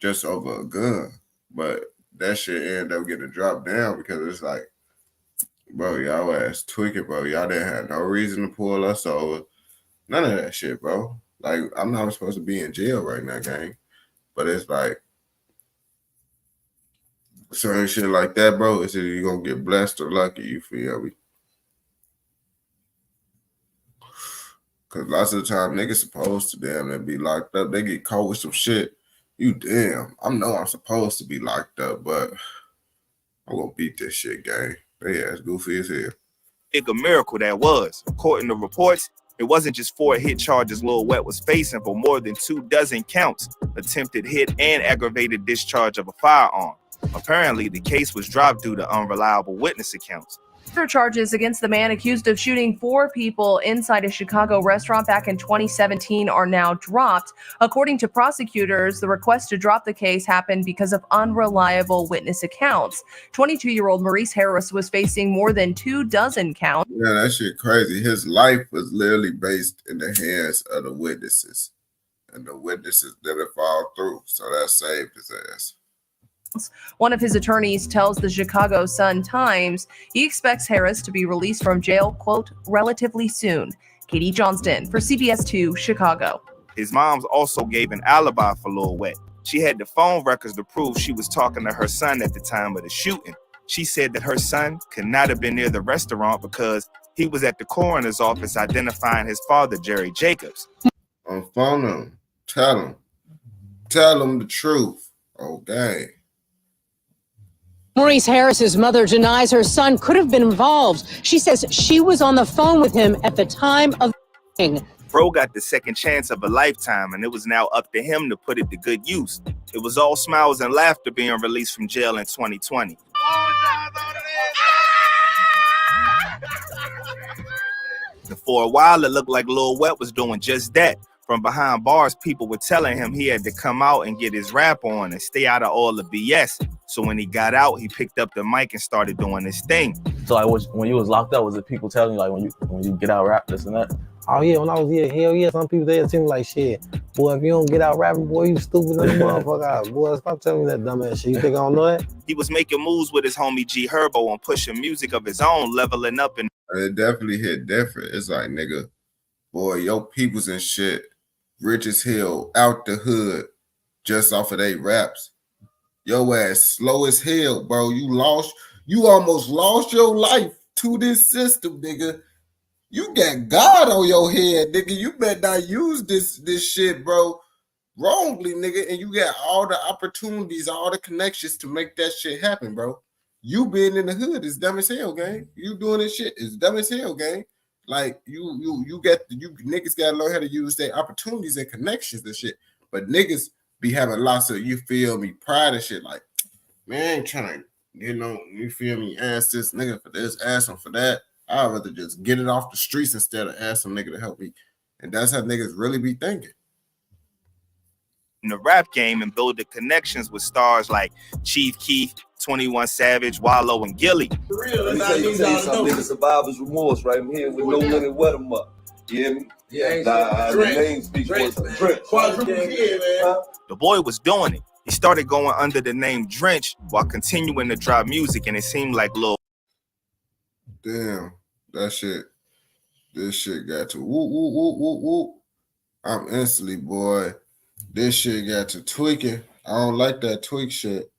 just over a gun. But that shit ended up getting dropped down because it's like, bro, y'all ass tweaking, bro. Y'all didn't have no reason to pull us over. None of that shit, bro. Like, I'm not supposed to be in jail right now, gang. But it's like, certain shit like that, bro, it's either you're going to get blessed or lucky, you feel me? Because lots of the time, niggas supposed to damn be locked up. They get caught with some shit. You damn, I know I'm supposed to be locked up, but I'm going to beat this shit, gang. They ass goofy as hell. Big a miracle that was. According to reports, it wasn't just 4 hit charges Lil Wet was facing, but more than 24 counts, attempted hit and aggravated discharge of a firearm. Apparently, the case was dropped due to unreliable witness accounts. Other charges against the man accused of shooting 4 people inside a Chicago restaurant back in 2017 are now dropped. According to prosecutors, the request to drop the case happened because of unreliable witness accounts. 22-year-old Maurice Harris was facing more than 24 counts. Yeah, that shit crazy. His life was literally based in the hands of the witnesses. And the witnesses didn't fall through, so that saved his ass. One of his attorneys tells the Chicago Sun-Times he expects Harris to be released from jail, quote, relatively soon. Katie Johnston for CBS 2, Chicago. His mom also gave an alibi for Lil Wet. She had the phone records to prove she was talking to her son at the time of the shooting. She said that her son could not have been near the restaurant because he was at the coroner's office identifying his father, Jerry Jacobs. On phone him. Tell him the truth. Okay. Maurice Harris's mother denies her son could have been involved. She says she was on the phone with him at the time of the shooting. Bro got the second chance of a lifetime, and it was now up to him to put it to good use. It was all smiles and laughter being released from jail in 2020. And for a while, it looked like Lil Wet was doing just that. From behind bars, people were telling him he had to come out and get his rap on and stay out of all the BS. So when he got out, he picked up the mic and started doing his thing. So like, when you was locked up, was it people telling you like when you get out rap this and that? Oh yeah, when I was here, hell yeah, some people they tell me like, shit, boy, if you don't get out rapping, boy, you stupid as a motherfucker. Boy, stop telling me that dumb ass shit. You think I don't know that? He was making moves with his homie G Herbo and pushing music of his own, leveling up. And it definitely hit different. It's like, nigga, boy, your peoples and shit, rich as hell, out the hood, just off of they raps. Your ass slow as hell, bro. You almost lost your life to this system, nigga. You got God on your head, nigga. You better not use this shit, bro, wrongly, nigga. And you got all the opportunities, all the connections to make that shit happen, bro. You being in the hood is dumb as hell, gang. You doing this shit is dumb as hell, gang. Like you niggas gotta learn how to use their opportunities and connections and shit. But niggas be having lots of, you feel me, pride and shit. Like, man, I ain't trying to, you feel me, ask this nigga for this, ask him for that. I'd rather just get it off the streets instead of ask some nigga to help me. And that's how niggas really be thinking. in the rap game and building connections with stars like Chief Keef, 21 Savage, Wallow, and Gilly. Let me tell you something, nigga. Survivor's remorse, right? I'm here with no limit, wet them up. You hear me? Yeah, the name speaks for itself. The boy was doing it. He started going under the name Drench while continuing to drop music, and it seemed like Lil. Damn, that shit. This shit got to whoop, whoop, whoop, whoop, whoop. I'm instantly, boy. This shit got to tweaking. I don't like that tweak shit.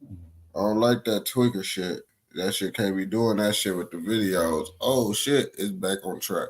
I don't like that tweaker shit. That shit can't be doing that shit with the videos. Oh shit, it's back on track.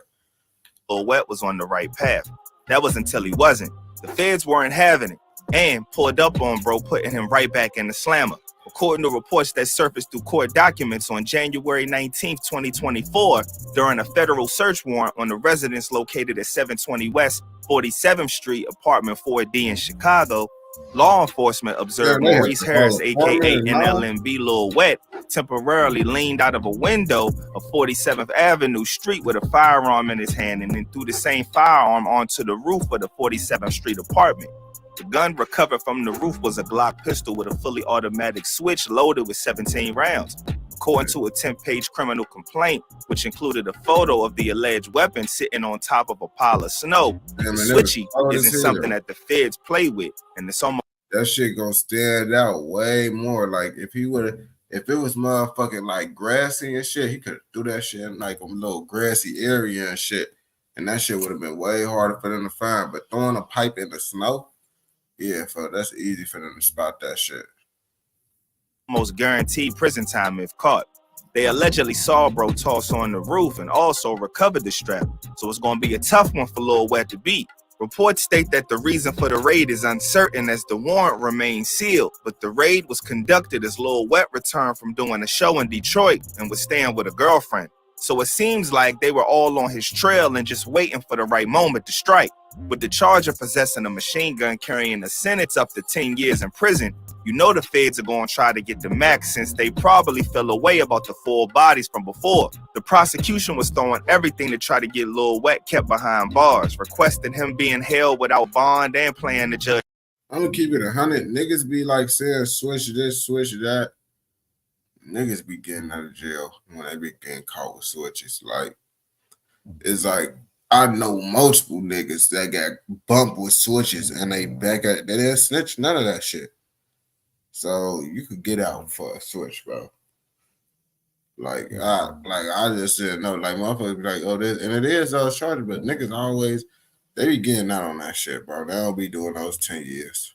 Lil Wet was on the right path. That was until he wasn't. The feds weren't having it and pulled up on bro, putting him right back in the slammer. According to reports that surfaced through court documents on January 19, 2024, during a federal search warrant on the residence located at 720 West 47th Street, apartment 4D in Chicago, law enforcement observed Maurice Harris, aka NLMB Lil Wet, temporarily leaned out of a window of 47th Avenue Street with a firearm in his hand and then threw the same firearm onto the roof of the 47th Street apartment. The gun recovered from the roof was a Glock pistol with a fully automatic switch loaded with 17 rounds. According to a 10-page criminal complaint, which included a photo of the alleged weapon sitting on top of a pile of snow, the switchy isn't something that the feds play with, and it's almost that shit gonna stand out way more. Like if it was motherfucking like grassy and shit, he could do that shit in like a little grassy area and shit, and that shit would have been way harder for them to find. But throwing a pipe in the snow, yeah, that's easy for them to spot that shit. Almost guaranteed prison time if caught. They allegedly saw bro toss on the roof and also recovered the strap, so it's gonna be a tough one for Lil Wet to beat. Reports state that the reason for the raid is uncertain as the warrant remains sealed, but the raid was conducted as Lil Wet returned from doing a show in Detroit and was staying with a girlfriend. So it seems like they were all on his trail and just waiting for the right moment to strike. With the charge of possessing a machine gun carrying a sentence up to 10 years in prison, you know the feds are going to try to get the max since they probably fell away about the 4 bodies from before. The prosecution was throwing everything to try to get Lil Wet kept behind bars, requesting him being held without bond and playing the judge. I'm gonna keep it 100. Niggas be like saying switch this, switch that. Niggas be getting out of jail when they be getting caught with switches. Like, it's like, I know multiple niggas that got bumped with switches and they didn't snitch none of that shit. So you could get out for a switch, bro. Like I just didn't know. Like motherfuckers be like, oh, this, and it is those charges, but niggas always they be getting out on that shit, bro. They don't be doing those 10 years.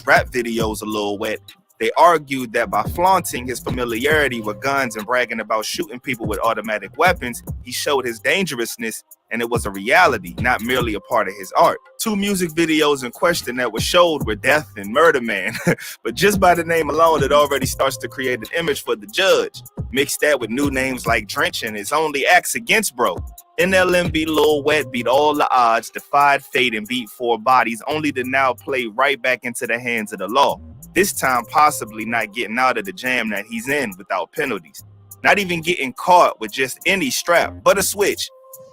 Rap videos a little wet. They argued that by flaunting his familiarity with guns and bragging about shooting people with automatic weapons, he showed his dangerousness, and it was a reality, not merely a part of his art. 2 music videos in question that were showed were Death and Murder Man, but just by the name alone, it already starts to create an image for the judge. Mix that with new names like Drench and his only acts against bro. NLMB Lil Wet beat all the odds, defied fate, and beat 4 bodies, only to now play right back into the hands of the law. This time possibly not getting out of the jam that he's in without penalties. Not even getting caught with just any strap, but a switch.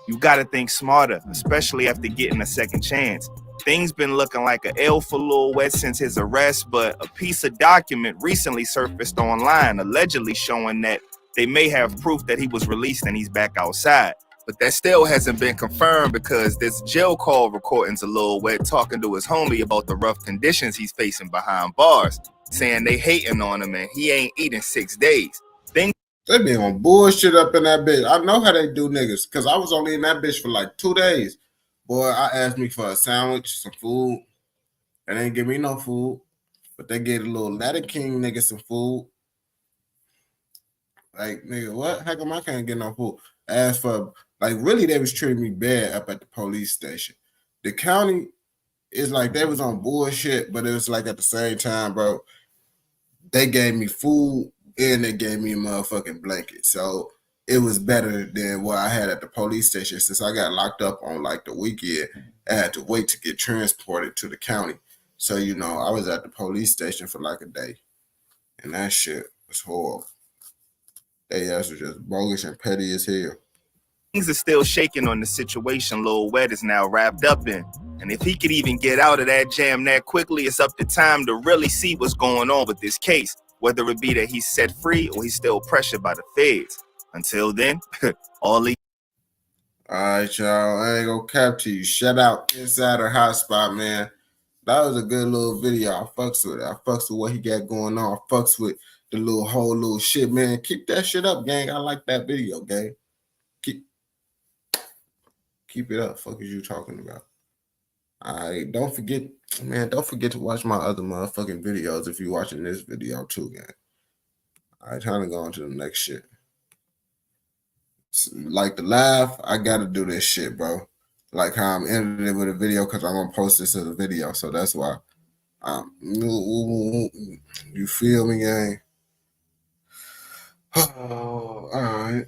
You gotta think smarter, especially after getting a second chance. Things been looking like an L for Lil Wet since his arrest, but a piece of document recently surfaced online, allegedly showing that they may have proof that he was released and he's back outside. But that still hasn't been confirmed because there's jail call recordings of Lil Wet talking to his homie about the rough conditions he's facing behind bars, saying they hating on him and he ain't eating 6 days. They be on bullshit up in that bitch. I know how they do niggas, because I was only in that bitch for like 2 days. Boy, I asked me for a sandwich, some food, and they didn't give me no food, but they gave a little Latin King nigga some food. Like, nigga, what? How come I can't get no food? I asked for, like, really, they was treating me bad up at the police station. The county is like, they was on bullshit, but it was like at the same time, bro, they gave me food and they gave me a motherfucking blanket. So it was better than what I had at the police station. Since I got locked up on like the weekend, I had to wait to get transported to the county. So, you know, I was at the police station for like a day. And that shit was horrible. They ass was just bogus and petty as hell. Things are still shaking on the situation Lil Wet is now wrapped up in. And if he could even get out of that jam that quickly, it's up to time to really see what's going on with this case, whether it be that he's set free or he's still pressured by the feds. Until then, all he... All right, y'all. I ain't gonna cap to you. Shout out Insider Hotspot, man. That was a good little video. I fucks with it. I fucks with what he got going on. I fucks with the whole little shit, man. Keep that shit up, gang. I like that video, gang. Keep it up. Fuck is you talking about? All right, don't forget, man. Don't forget to watch my other motherfucking videos if you're watching this video too, gang. All right, time to go on to the next shit. Like the live, I gotta do this shit, bro. Like how I'm ending it with a video because I'm gonna post this as a video, so that's why. You feel me, gang? Oh, all right.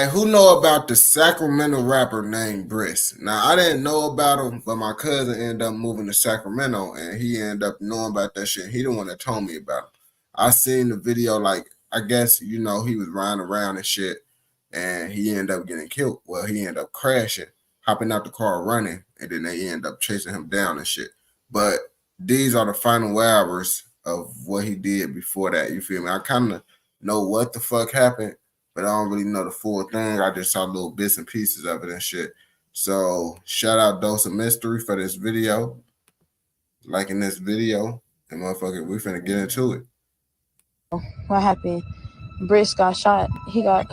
Who know about the Sacramento rapper named Briss? Now, I didn't know about him, but my cousin ended up moving to Sacramento, and he ended up knowing about that shit. He the one that told me about it. I seen the video, like, I guess, you know, he was riding around and shit, and he ended up getting killed. Well, he ended up crashing, hopping out the car running, and then they ended up chasing him down and shit. But these are the final hours of what he did before that, you feel me? I kind of know what the fuck happened, but I don't really know the full thing. I just saw little bits and pieces of it and shit. So shout out Dose of Mystery for this video. Liking this video. And motherfucker, we finna get into it. What happened? Briss got shot. He got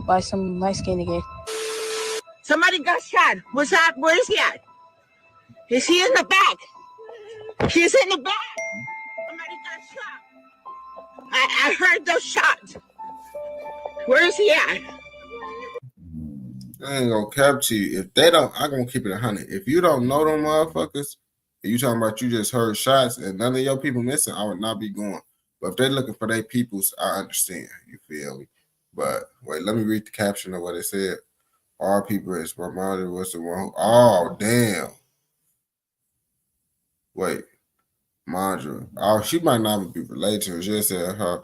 by some light-skinned nigga. Somebody got shot. What's up? Where is he at? Is he in the back? He's in the back. Somebody got shot. I heard those shots. Where is he at? I ain't gonna cap to you. If they don't, I'm gonna keep it 100. If you don't know them motherfuckers, and you talking about you just heard shots and none of your people missing, I would not be going. But if they're looking for their peoples, I understand. You feel me? But wait, let me read the caption of what it said. All people is reminded was the one who, oh damn. Wait, Mandra. Oh, she might not even be related to her. She just said her.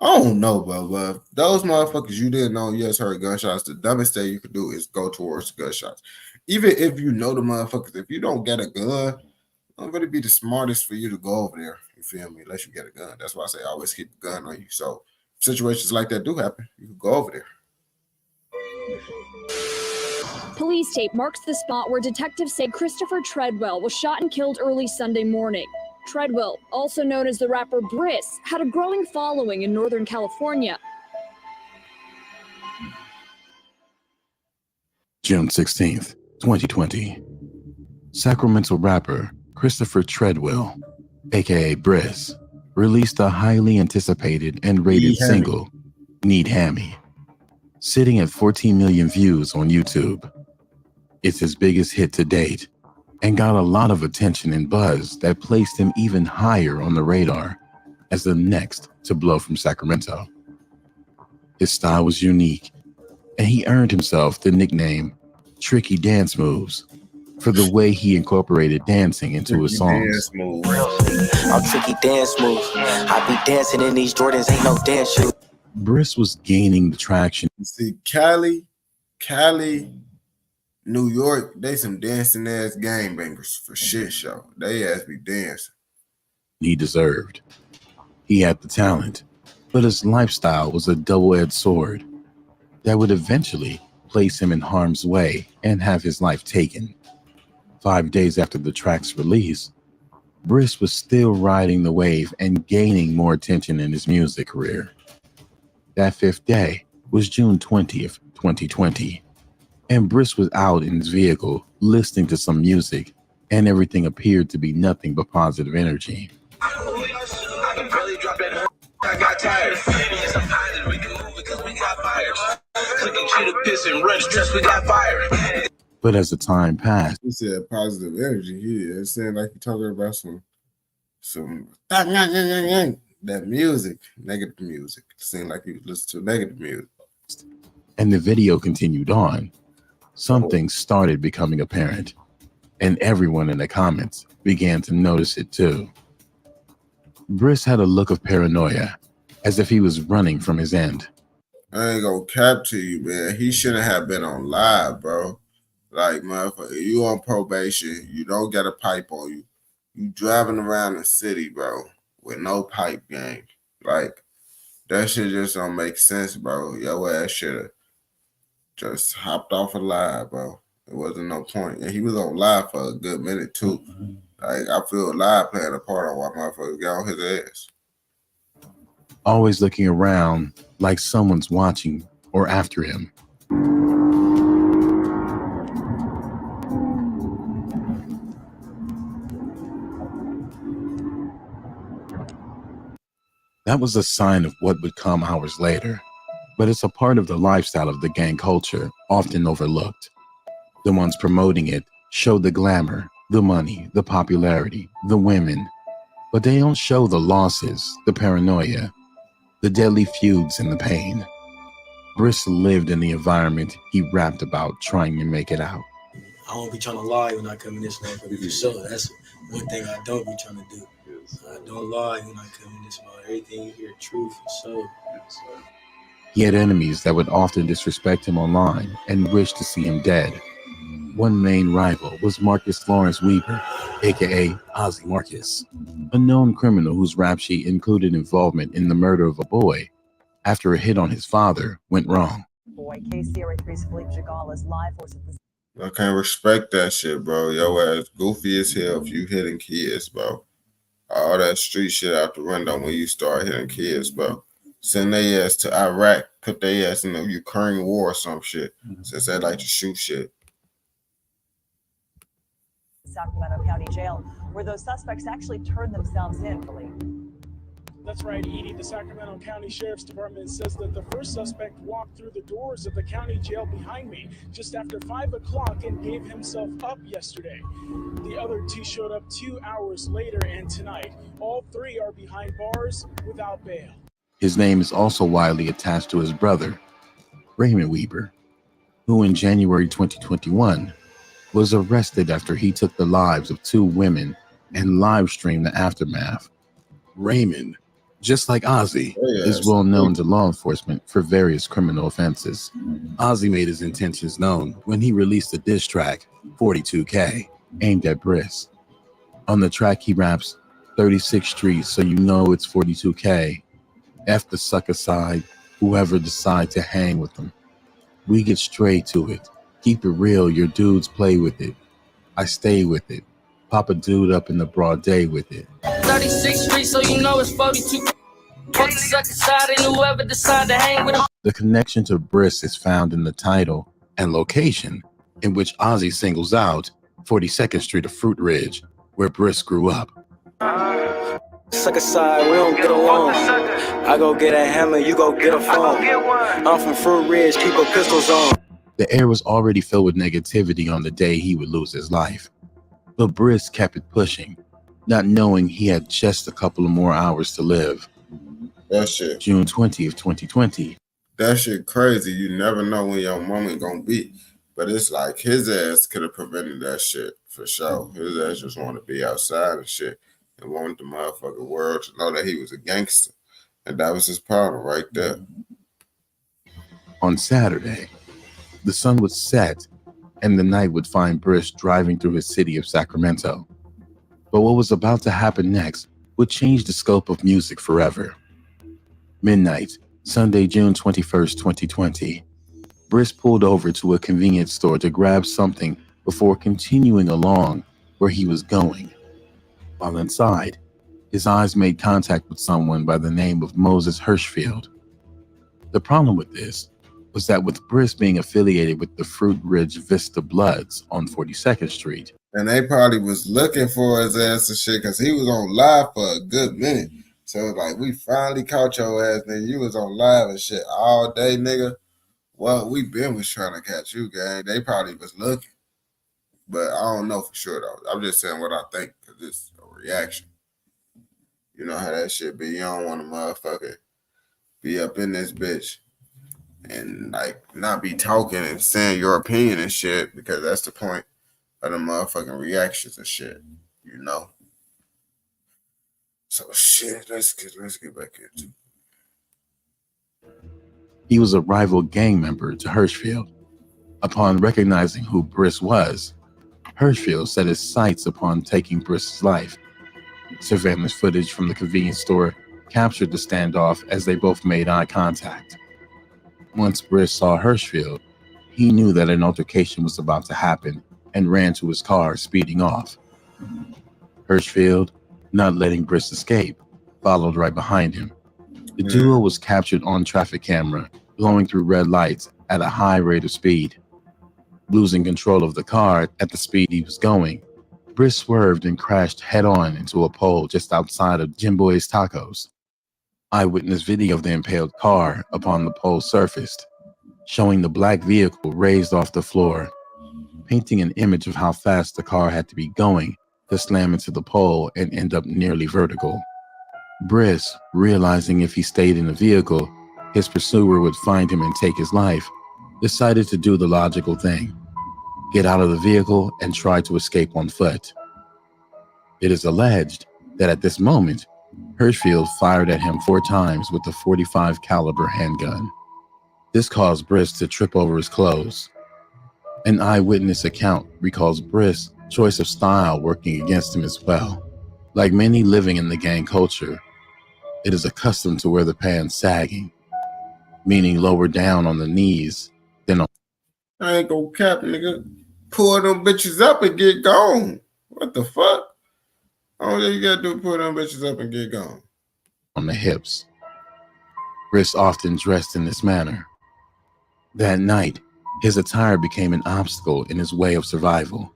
I don't know, but those motherfuckers you didn't know you just heard gunshots. The dumbest thing you could do is go towards gunshots. Even if you know the motherfuckers, if you don't get a gun, it's not really be the smartest for you to go over there. You feel me? Unless you get a gun. That's why I say always keep a gun on you. So situations like that do happen. You can go over there. Police tape marks the spot where detectives say Christopher Treadwell was shot and killed early Sunday morning. Treadwell, also known as the rapper Briss, had a growing following in Northern California. June 16th, 2020. Sacramento rapper Christopher Treadwell, aka Briss, released a highly anticipated and rated single, Need Hammy, sitting at 14 million views on YouTube. It's his biggest hit to date, and got a lot of attention and buzz that placed him even higher on the radar as the next to blow from Sacramento. His style was unique, and he earned himself the nickname Tricky Dance Moves for the way he incorporated dancing into his songs. I'm tricky dance moves. I be dancing in these Jordans, ain't no dance shoes. Briss was gaining the traction. See, Cali, New York, they some dancing ass gangbangers for shit show. They ass be dancing. He deserved. He had the talent, but his lifestyle was a double-edged sword that would eventually place him in harm's way and have his life taken. 5 days after the track's release, Briss was still riding the wave and gaining more attention in his music career. That fifth day was June 20th, 2020. And Briss was out in his vehicle listening to some music, and everything appeared to be nothing but positive energy. But as the time passed, he said positive energy. It sounded like you're talking about some that music, negative music. It seemed like you listened to negative music. And the video continued on. Something started becoming apparent, and everyone in the comments began to notice it too. Briss had a look of paranoia, as if he was running from his end. I ain't gonna cap to you, man. He shouldn't have been on live, bro. Like, motherfucker, you on probation. You don't get a pipe on you. You driving around the city, bro, with no pipe, gang. Like, that shit just don't make sense, bro. Your ass should have just hopped off a live, bro. It wasn't no point. And he was on live for a good minute, too. Like, I feel live playing a part on why motherfuckers got on his ass. Always looking around like someone's watching or after him. That was a sign of what would come hours later, but it's a part of the lifestyle of the gang culture, often overlooked. The ones promoting it show the glamour, the money, the popularity, the women, but they don't show the losses, the paranoia, the deadly feuds, and the pain. Briss lived in the environment he rapped about, trying to make it out. I won't be trying to lie when I come in this motherfucker for sure. That's one thing I don't be trying to do. I don't lie when I come in this motherfucker. Everything you hear, truth for sure. He had enemies that would often disrespect him online and wish to see him dead. One main rival was Marcus Lawrence Weaver, aka Ozzy Marcus, a known criminal whose rap sheet included involvement in the murder of a boy after a hit on his father went wrong. Boy, KCRA3's Philippe Jagal is live for the I can't respect that shit, bro. Your ass goofy as hell if you hitting kids, bro. All that street shit out the window when you start hitting kids, bro. Send their ass to Iraq, put their ass in the Ukraine war or some shit, since they like to shoot shit. Sacramento County Jail, where those suspects actually turned themselves in. That's right, Edie. The Sacramento County Sheriff's Department says that the first suspect walked through the doors of the county jail behind me just after 5 o'clock and gave himself up yesterday. The other two showed up 2 hours later and tonight. All three are behind bars without bail. His name is also widely attached to his brother, Raymond Weaver, who in January 2021 was arrested after he took the lives of 2 women and live streamed the aftermath. Raymond, just like Ozzy, is well known to law enforcement for various criminal offenses. Ozzy made his intentions known when he released the diss track, 42K, aimed at Briss. On the track, he raps, 36th Street, so you know it's 42K. F the sucker side, whoever decide to hang with them. We get straight to it. Keep it real, your dudes play with it. I stay with it. Pop a dude up in the broad day with it. 36th Street, so you know it's 42. Fuck the sucker side and whoever decide to hang with him. The connection to Briss is found in the title and location, in which Ozzy singles out 42nd Street of Fruit Ridge, where Briss grew up. Sucker side, we don't get along. I go get a hammer, you go get a phone. I'm from Fruit Ridge, keep a pistols on. The air was already filled with negativity on the day he would lose his life. But Briss kept it pushing, not knowing he had just a couple of more hours to live. That shit. June 20th, 2020. That shit crazy. You never know when your moment gonna be. But it's like his ass could have prevented that shit for sure. His ass just wanted to be outside and shit and wanted the motherfucking world to know that he was a gangster. And that was his problem right there. On Saturday, the sun would set and the night would find Briss driving through his city of Sacramento. But what was about to happen next would change the scope of music forever. Midnight, Sunday, June 21st, 2020. Briss pulled over to a convenience store to grab something before continuing along where he was going. While inside, his eyes made contact with someone by the name of Moses Hirschfield. The problem with this was that with Briss being affiliated with the Fruit Ridge Vista Bloods on 42nd Street. And they probably was looking for his ass and shit because he was on live for a good minute. So like, we finally caught your ass, nigga. You was on live and shit all day, nigga. Well, we was trying to catch you, gang. They probably was looking. But I don't know for sure, though. I'm just saying what I think because it's a reaction. You know how that shit be. You don't want a motherfucker be up in this bitch and like not be talking and saying your opinion and shit because that's the point of the motherfucking reactions and shit, you know? So shit, let's get back into it. He was a rival gang member to Hirschfield. Upon recognizing who Briss was, Hirschfield set his sights upon taking Briss's life. Surveillance footage from the convenience store captured the standoff as they both made eye contact. Once Briss saw Hirschfield, he knew that an altercation was about to happen and ran to his car, speeding off. Hirschfield, not letting Briss escape, followed right behind him. The duo was captured on traffic camera, blowing through red lights at a high rate of speed. Losing control of the car at the speed he was going, Briss swerved and crashed head-on into a pole just outside of Jim Boy's Tacos. Eyewitness video of the impaled car upon the pole surfaced, showing the black vehicle raised off the floor, painting an image of how fast the car had to be going to slam into the pole and end up nearly vertical. Briss, realizing if he stayed in the vehicle, his pursuer would find him and take his life, decided to do the logical thing: get out of the vehicle and try to escape on foot. It is alleged that at this moment, Hirschfield fired at him 4 times with a .45 caliber handgun. This caused Briss to trip over his clothes. An eyewitness account recalls Briss' choice of style working against him as well. Like many living in the gang culture, it is accustomed to wear the pants sagging, meaning lower down on the knees than on. I ain't gonna cap, nigga. Pull them bitches up and get gone. What the fuck? All you gotta do is pull them bitches up and get gone. On the hips. Briss often dressed in this manner. That night, his attire became an obstacle in his way of survival.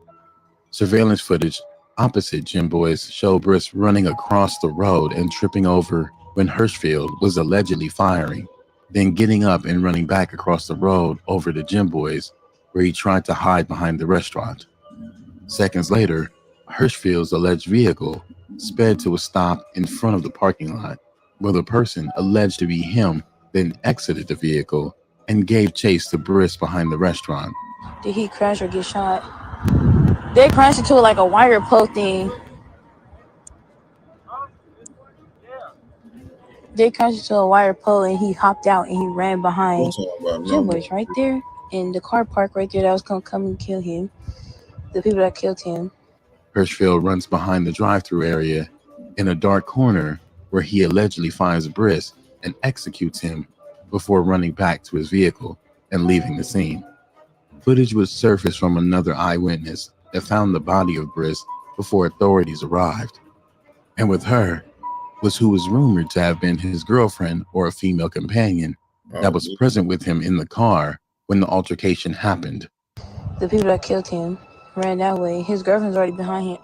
Surveillance footage opposite Jim Boy's showed Briss running across the road and tripping over when Hirschfield was allegedly firing, then getting up and running back across the road over to Jim Boy's, where he tried to hide behind the restaurant. Seconds later, Hirschfield's alleged vehicle sped to a stop in front of the parking lot, where the person alleged to be him then exited the vehicle and gave chase to Briss behind the restaurant. Did he crash or get shot? They crashed into like a wire pole thing. They crashed into a wire pole and he hopped out and he ran behind Jim Boy's right there. And the car parked right there that was gonna come and kill him. The people that killed him. Hirschfield runs behind the drive-thru area in a dark corner where he allegedly finds Briss and executes him before running back to his vehicle and leaving the scene. Footage was surfaced from another eyewitness that found the body of Briss before authorities arrived. And with her was who was rumored to have been his girlfriend or a female companion that was present with him in the car when the altercation happened. The people that killed him ran that way. His girlfriend's already behind him,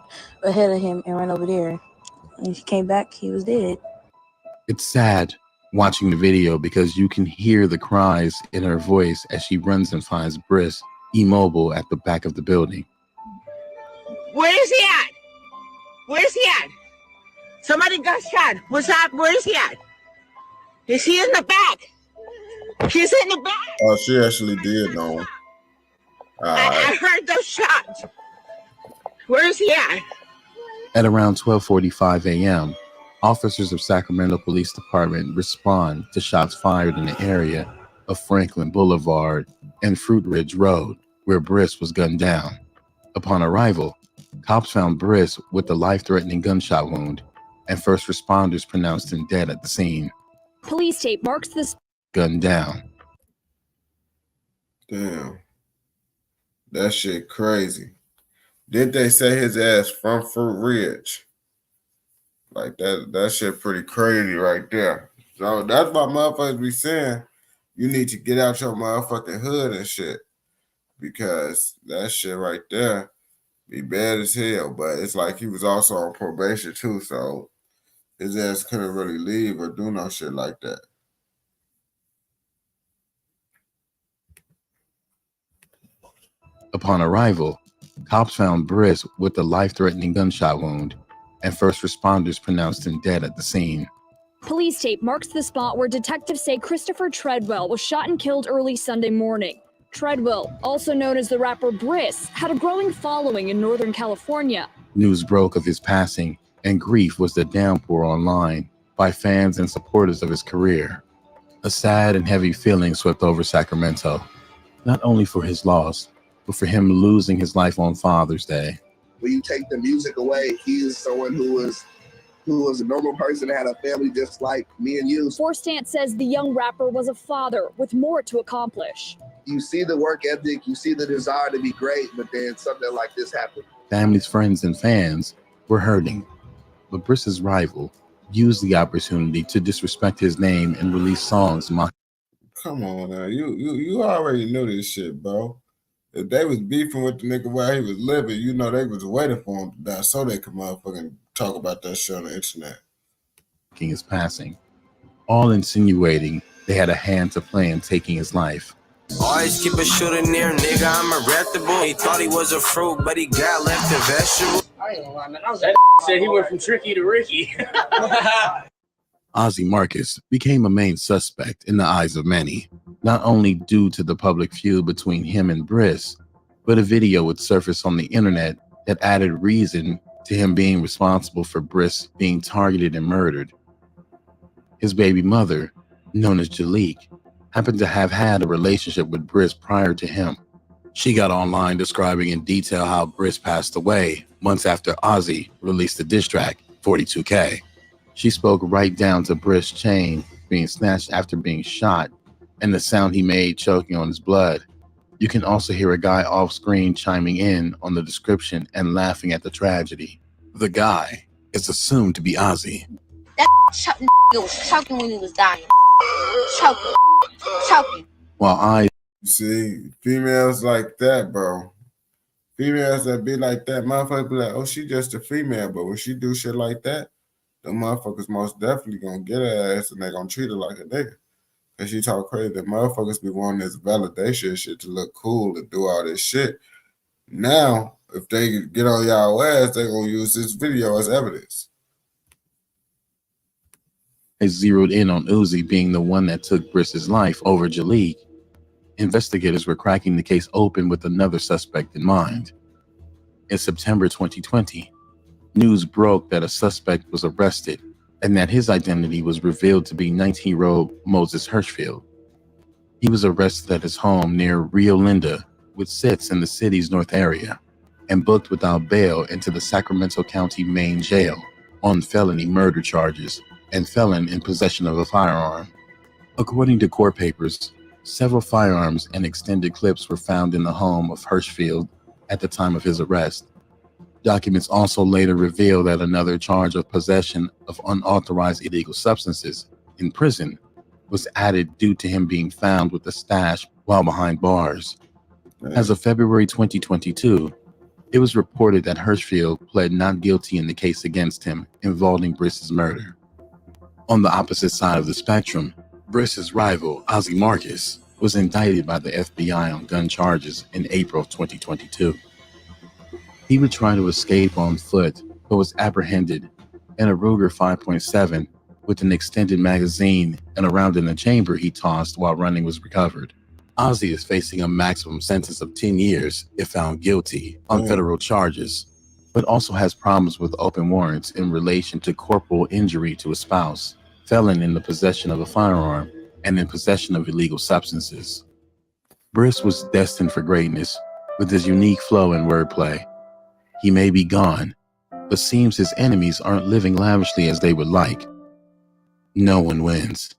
ahead of him, and ran over there. When she came back, he was dead. It's sad watching the video because you can hear the cries in her voice as she runs and finds Briss immobile at the back of the building. Where is he at? Where is he at? Somebody got shot. What's up? Where is he at? Is he in the back? He's in the back. Oh, she actually did know. I heard those shots. Where is he at? At around 12:45 a.m., officers of Sacramento Police Department respond to shots fired in the area of Franklin Boulevard and Fruit Ridge Road, where Briss was gunned down. Upon arrival, cops found Briss with a life-threatening gunshot wound, and first responders pronounced him dead at the scene. Police tape marks this. Gunned down. Damn. That shit crazy. Didn't they say his ass from Fruit Ridge? Like that shit pretty crazy right there. So that's why motherfuckers be saying you need to get out your motherfucking hood and shit. Because that shit right there be bad as hell. But it's like he was also on probation too, so his ass couldn't really leave or do no shit like that. Upon arrival, cops found Briss with a life-threatening gunshot wound, and first responders pronounced him dead at the scene. Police tape marks the spot where detectives say Christopher Treadwell was shot and killed early Sunday morning. Treadwell, also known as the rapper Briss, had a growing following in Northern California. News broke of his passing, and grief was the downpour online by fans and supporters of his career. A sad and heavy feeling swept over Sacramento, not only for his loss, but for him losing his life on Father's Day. When you take the music away, he is someone who was a normal person that had a family just like me and you. Forstance says the young rapper was a father with more to accomplish. You see the work ethic, you see the desire to be great, but then something like this happened. Families, friends, and fans were hurting, but Briss's rival used the opportunity to disrespect his name and release songs mocking. Come on now, you already knew this shit, bro. If they was beefing with the nigga while he was living, you know they was waiting for him to die so they could motherfucking talk about that shit on the internet. His passing, all insinuating they had a hand to play in taking his life. Always keep a shooter near, nigga, I'm a reputable. He thought he was a fruit, but he got left a vegetable. I ain't gonna lie, man. That said he went from Tricky to Ricky. Ozzy Marcus became a main suspect in the eyes of many, not only due to the public feud between him and Briss, but a video would surface on the internet that added reason to him being responsible for Briss being targeted and murdered. His baby mother, known as Jalik, happened to have had a relationship with Briss prior to him. She got online describing in detail how Briss passed away months after Ozzy released the diss track, 42K. She spoke right down to Briss' chain being snatched after being shot and the sound he made choking on his blood. You can also hear a guy off screen chiming in on the description and laughing at the tragedy. The guy is assumed to be Ozzy. That was choking when he was dying. Choking. While see, females like that, bro. Females that be like that, motherfuckers be like, oh, she just a female. But when she do shit like that, the motherfuckers most definitely gonna get her ass and they gonna treat her like a nigga. Cause she talk crazy. The motherfuckers be wanting this validation shit to look cool and do all this shit. Now, if they get on y'all ass, they gonna use this video as evidence. They zeroed in on Uzi being the one that took Briss's life over Jalik. Investigators were cracking the case open with another suspect in mind. In September 2020, news broke that a suspect was arrested and that his identity was revealed to be 19-year-old Moses Hirschfield. He was arrested at his home near Rio Linda, which sits in the city's north area, and booked without bail into the Sacramento County main jail on felony murder charges and felon in possession of a firearm. According to court papers, several firearms and extended clips were found in the home of Hirschfield at the time of his arrest. Documents also later reveal that another charge of possession of unauthorized illegal substances in prison was added due to him being found with a stash while behind bars. As of February 2022, it was reported that Hirschfield pled not guilty in the case against him involving Briss's murder. On the opposite side of the spectrum, Briss's rival, Ozzy Marcus, was indicted by the FBI on gun charges in April 2022. He would try to escape on foot, but was apprehended, and a Ruger 5.7 with an extended magazine and a round in the chamber he tossed while running was recovered. Ozzy is facing a maximum sentence of 10 years if found guilty on federal charges, but also has problems with open warrants in relation to corporal injury to a spouse, felon in the possession of a firearm, and in possession of illegal substances. Briss was destined for greatness with his unique flow and wordplay. He may be gone, but seems his enemies aren't living lavishly as they would like. No one wins.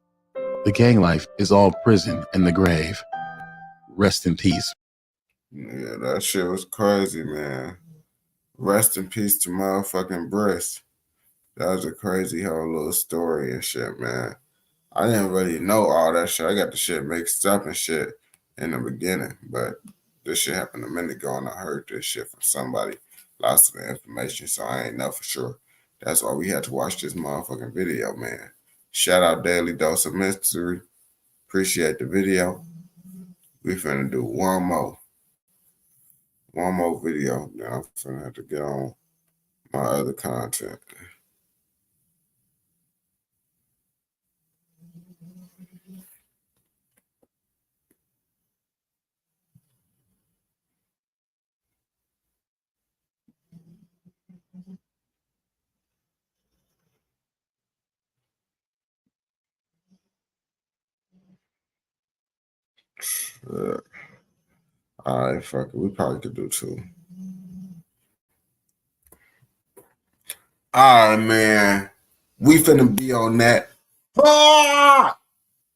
The gang life is all prison and the grave. Rest in peace. Yeah, that shit was crazy, man. Rest in peace to motherfucking Briss. That was a crazy whole little story and shit, man. I didn't really know all that shit. I got the shit mixed up and shit in the beginning, but this shit happened a minute ago and I heard this shit from somebody. Lots of the information, so I ain't know for sure. That's why we had to watch this motherfucking video, man. Shout out Daily Dose of Mystery. Appreciate the video. We finna do one more video. Then I'm finna have to get on my other content. All right, fuck it. We probably could do 2. All right, man. We finna be on that.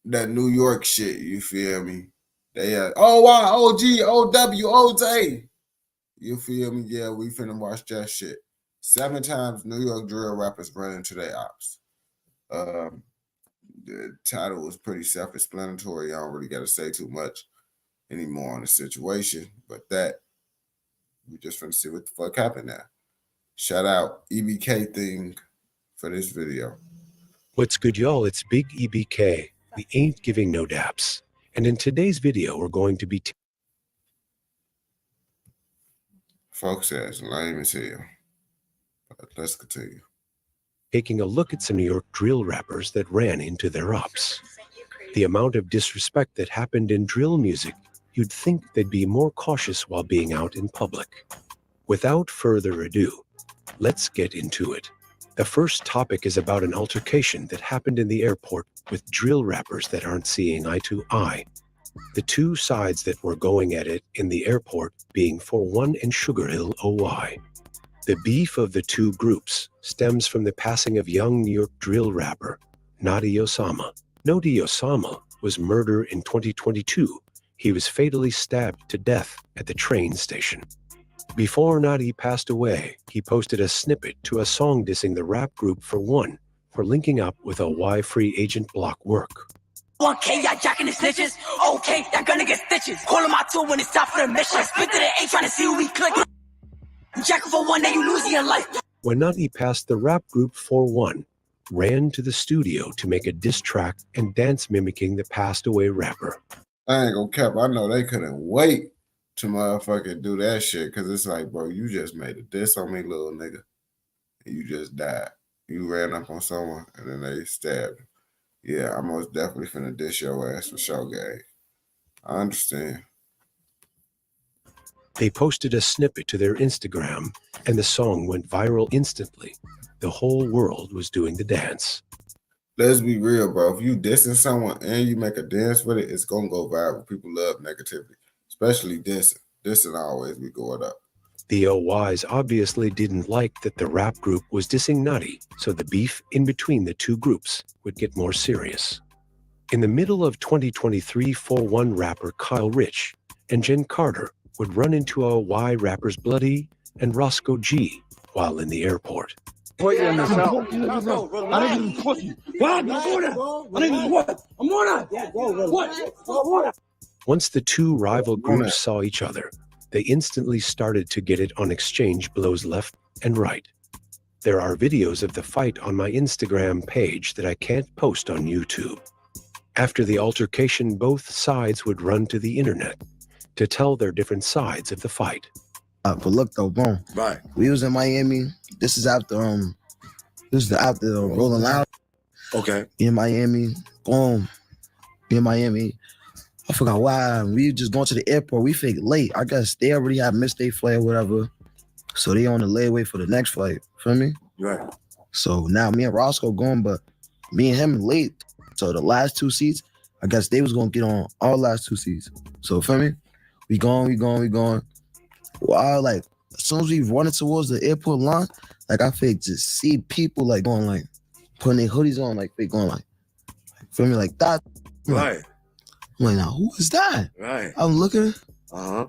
That New York shit, you feel me? They OY, OG, OW, OJ. You feel me? Yeah, we finna watch that shit. 7 times New York drill rappers run into their ops. The title was pretty self-explanatory. I don't really got to say too much anymore on the situation, but that we just finna see what the fuck happened now. Shout out EBK thing for this video. What's good, y'all? It's Big EBK. We ain't giving no daps. And in today's video, we're going to be folks as lame as hell. But let's continue. Taking a look at some New York drill rappers that ran into their ops. The amount of disrespect that happened in drill music, you'd think they'd be more cautious while being out in public. Without further ado, let's get into it. The first topic is about an altercation that happened in the airport with drill rappers that aren't seeing eye to eye. The two sides that were going at it in the airport being 4-1 and Sugar Hill OY. The beef of the two groups stems from the passing of young New York drill rapper Nadi Osama. Nadi Osama was murdered in 2022. He was fatally stabbed to death at the train station. Before Nadi passed away, he posted a snippet to a song dissing the rap group 4-1 for linking up with a Y-free agent block work. 1K, y'all jacking the snitches. Okay, y'all gonna get stitches. Call them out to when it's time for the mission. Spit to the A, trying to see who we click. Jacking for one day, you lose your life. When Nadi passed, the rap group 4-1 ran to the studio to make a diss track and dance mimicking the passed away rapper. I ain't gonna cap. I know they couldn't wait to motherfucking do that shit, because it's like, bro, you just made a diss on me, little nigga. And you just died. You ran up on someone and then they stabbed you. Yeah, I'm most definitely finna diss your ass for sure, gang. I understand. They posted a snippet to their Instagram and the song went viral instantly. The whole world was doing the dance. Let's be real, bro. If you dissing someone and you make a dance with it, it's gonna go viral. People love negativity, especially dissing. Dissing always be going up. The OYs obviously didn't like that the rap group was dissing Nutty, so the beef in between the two groups would get more serious. In the middle of 2023, 4-1 rapper Kyle Rich and Jen Carter would run into OY rappers Bloody and Roscoe G while in the airport. Once the two rival groups saw each other, they instantly started to get it on exchange blows left and right. There are videos of the fight on my Instagram page that I can't post on YouTube. After the altercation, both sides would run to the internet to tell their different sides of the fight. But look though, boom. Right. We was in Miami. This is after Rolling Loud. Okay. In Miami. Boom. In Miami. I forgot why. We just going to the airport. We fake late. I guess they already had missed their flight or whatever. So they on the layaway for the next flight. Feel me? Right. So now me and Roscoe going, but me and him late. So the last 2 seats, I guess they was gonna get on all last 2 seats. So feel me? We going. Wow, like as soon as we running towards the airport line, like I fake just see people like going like putting their hoodies on, like they going like feel me, like that. Right. I'm like, now who is that? Right. I'm looking. Uh-huh.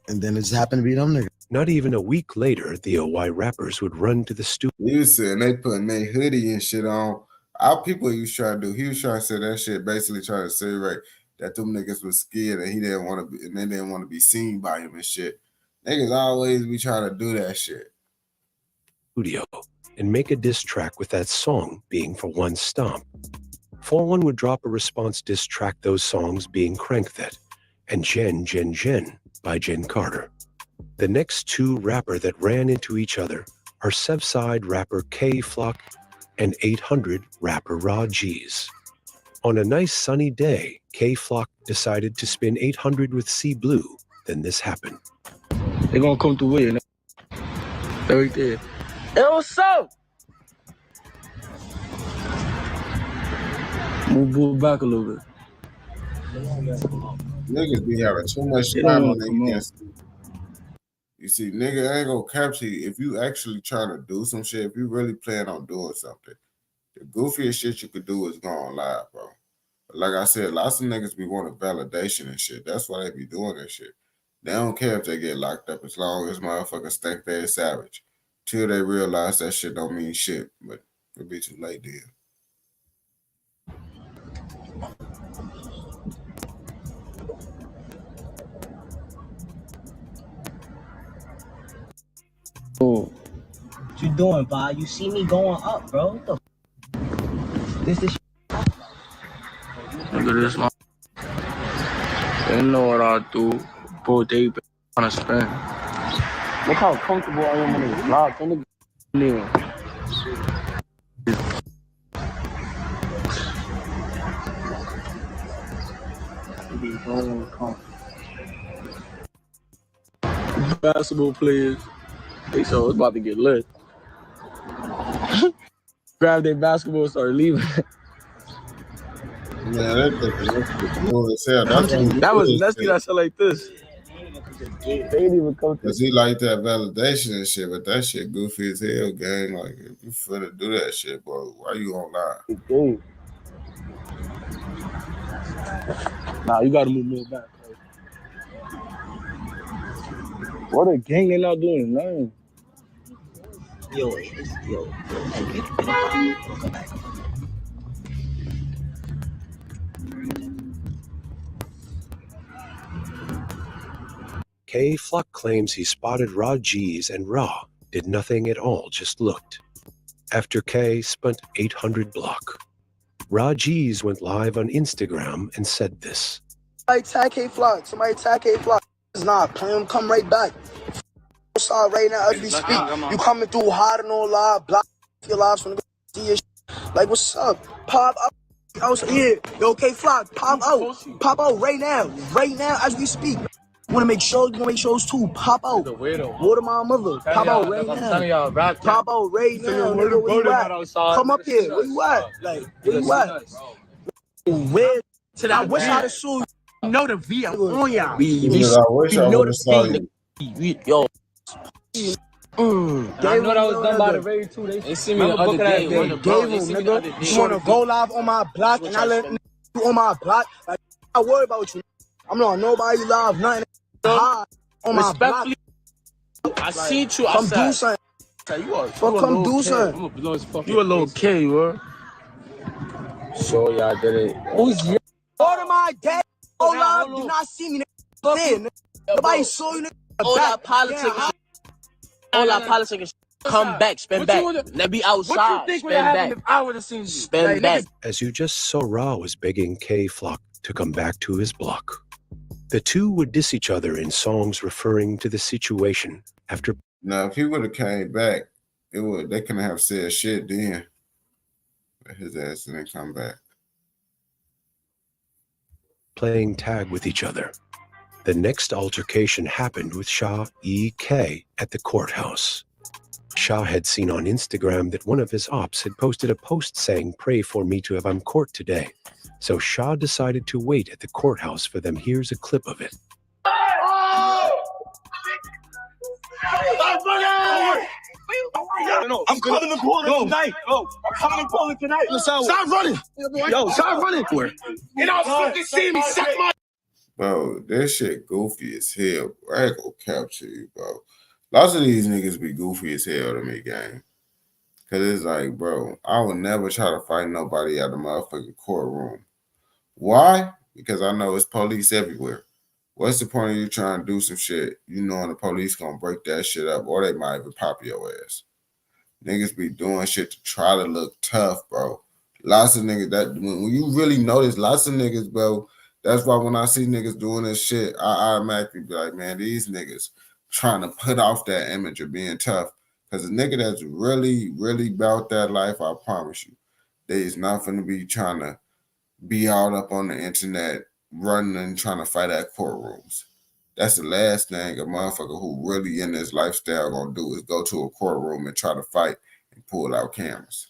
And then it just happened to be them niggas. Not even a week later, the OY rappers would run to the studio. You said they putting their hoodie and shit on. Our people he was trying to do, he was trying to say that shit, basically trying to say right that them niggas was scared and he didn't want to be, and they didn't want to be seen by him and shit. Niggas always be trying to do that shit. Studio and make a diss track with that song being for one stomp. 4-1 would drop a response diss track, those songs being Crank That and Jen by Jen Carter. The next two rapper that ran into each other are Sevside rapper K Flock and 800 rapper Raw G's. On a nice sunny day, K Flock decided to spin 800 with C Blue. Then this happened. They're gonna come through with you. They're right there. Hey, what's up? Move back a little bit. Niggas be having too much They don't time on want to their come on. hands. You see, nigga ain't gonna capture you if you actually trying to do some shit. If you really plan on doing something, the goofiest shit you could do is go on live, bro. But like I said, lots of niggas be wanting validation and shit. That's why they be doing that shit. They don't care if they get locked up as long as motherfuckers think they're savage. Till they realize that shit don't mean shit. But it'll be too late then. What you doing, Bob? You see me going up, bro? What the this is Look at this one. They know what I do. Boy, they trying to spin. Look how comfortable I am on this block. Don't look near. Basketball players, they so it's about to get lit. Grab their basketball and start leaving. Man, that nigga cool as hell. That's what That was Nesty that said like this. They didn't even come to. Cause he like that validation and shit, but that shit goofy as hell, gang. Like if you finna do that shit, bro, why you on live? Hey. Nah, you gotta move more back. What a gang, they not doing nothing. yo. K Flock claims he spotted Raw G's and Raw did nothing at all, just looked. After K spent 800 block. Raw G's went live on Instagram and said this. Somebody attack K-Flock. Somebody attack K-Flock. It's not playing. Come right back. Sorry, right now as we speak. You coming through hot and all live. Block your lives from the see your shit. Like, what's up? Pop up. I was here. Yo, K-Flock. Pop out. Pop out right now. Right now as we speak. You wanna make shows? You wanna make shows too? Pop out. Water my mother. Pop out right now. Pop out right now. Nigga, where you at? Come up here. Where you at? Like, where you at? Where? I wish I'd have saw you. You know the V on y'all. I wish I would have saw you. Yo. I know that was done by the raid too. They see me the other day. They gave him, nigga. You wanna go live on my block and I let you on my block? Like, I worry about you. I'm not on nobody live, nothing. High on my block. I see you. Come do something. Come do something. You a little kid, bro. So y'all did it. Who's you? Order my day. Oh, live. Do not see me. Nobody saw you. All that politics. All that politics. Come back, spin back. Let me outside. What you think would have happened if I would have seen you? Spin back. As you just saw, Raw was begging K Flock to come back to his block. The two would diss each other in songs referring to the situation after. Now, if he would have came back, they couldn't have said shit then. But his ass didn't come back. Playing tag with each other. The next altercation happened with Shah E.K. at the courthouse. Shah had seen on Instagram that one of his ops had posted a post saying, "Pray for me to have on court today." So Shah decided to wait at the courthouse for them. Here's a clip of it. I'm coming to Portland tonight. I'm coming to Portland tonight. Stop running. Yo, stop running. You don't fucking see me. Suck my. Bro, that shit goofy as hell. I ain't gonna capture you, bro. Lots of these niggas be goofy as hell to me, gang. Cause it's like, bro, I would never try to fight nobody out of the motherfucking courtroom. Why? Because I know it's police everywhere. What's the point of you trying to do some shit, you knowing the police gonna break that shit up, or they might even pop your ass? Niggas be doing shit to try to look tough, bro. Lots of niggas, that when you really notice, lots of niggas, bro, that's why when I see niggas doing this shit, I automatically be like, man, these niggas trying to put off that image of being tough. Because a nigga that's really, really about that life, I promise you, they is not finna be trying to be all up on the internet, running and trying to fight at courtrooms. That's the last thing a motherfucker who really in this lifestyle gonna do is go to a courtroom and try to fight and pull out cameras.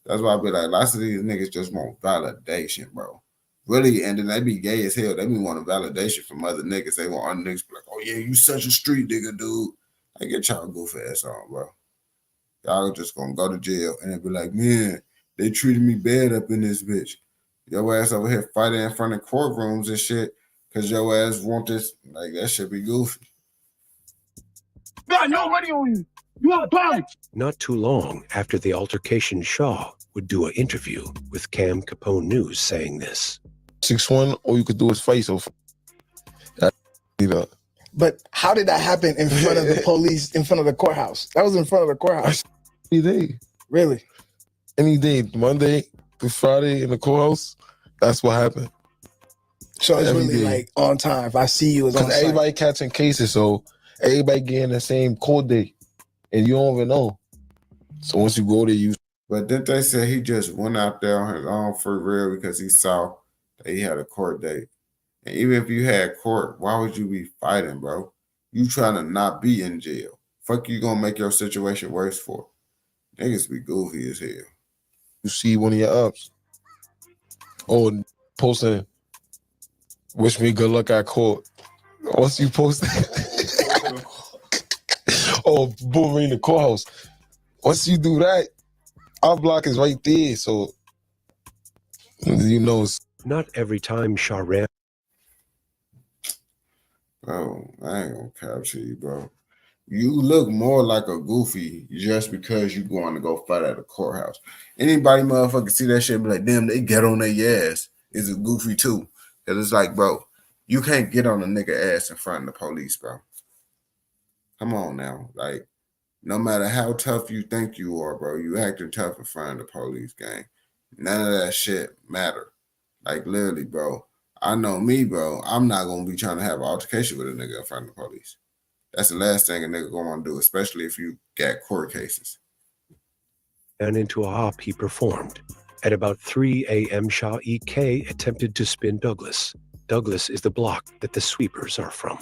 That's why I be like, lots of these niggas just want validation, bro. Really, and then they be gay as hell. They be wanting validation from other niggas. They want other niggas be like, oh yeah, you such a street nigga, dude. I get y'all goofy ass on, bro. Y'all just gonna go to jail and then be like, man, they treated me bad up in this bitch. Your ass over here fighting in front of courtrooms and shit because your ass want this. Like, that shit be goofy. Got no money on you. You a bum. Not too long after the altercation, Shaw would do an interview with Cam Capone News saying this. 6'1", all you could do is fight. So, But how did that happen in front of the police, in front of the courthouse? That was in front of the courthouse. Any day. Really? Any day. Monday through Friday in the courthouse, that's what happened. So it's every really day. Like on time. If I see you, it's on because everybody catching cases, so everybody getting the same court date, and you don't even know. So once you go there, you. But didn't they say he just went out there on his own for real because he saw that he had a court date? And even if you had court, why would you be fighting, bro? You trying to not be in jail. Fuck you gonna make your situation worse for? Niggas be goofy as hell. You see one of your ups. Oh, posting, wish me good luck at court. Once you post that, oh, boom, in the courthouse. Once you do that, our block is right there, so you know. Not every time Shaw ran. Bro, I ain't gonna capture you, bro. You look more like a goofy just because you going to go fight at a courthouse. Anybody motherfucker see that shit and be like, damn, they get on their ass. Is a goofy too. Because it's like, bro, you can't get on a nigga ass in front of the police, bro. Come on now. Like, no matter how tough you think you are, bro, you acting tough in front of the police, gang. None of that shit matter. Like, literally, bro. I know me, bro. I'm not going to be trying to have an altercation with a nigga in front of the police. That's the last thing a nigga going to want to do, especially if you got court cases. And into a hop he performed. At about 3 a.m., Shaw E.K. attempted to spin Douglas. Douglas is the block that the sweepers are from.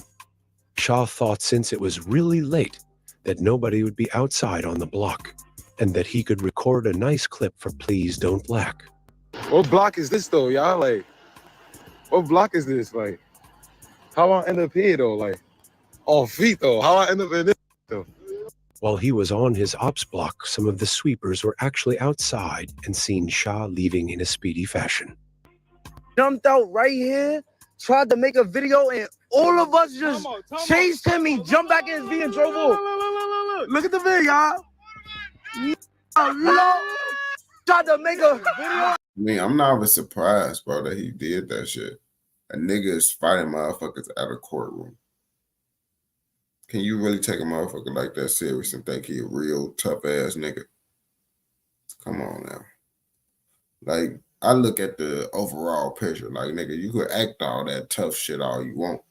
Shaw thought since it was really late that nobody would be outside on the block and that he could record a nice clip for Please Don't Black. What block is this, though, y'all? Like, what block is this? Like, how I end up here, though? Like, on feet, though. How I end up in this, though? While he was on his ops block, some of the sweepers were actually outside and seen Shaw leaving in a speedy fashion. Jumped out right here, tried to make a video, and all of us just chased him. He jumped back in his V and drove off. Look at the video, y'all. Tried to make a video. I mean, I'm not even surprised, bro, that he did that shit. A nigga is fighting motherfuckers at a courtroom. Can you really take a motherfucker like that serious and think he a real tough ass nigga? Come on now. Like, I look at the overall picture. Like, nigga, you could act all that tough shit all you want.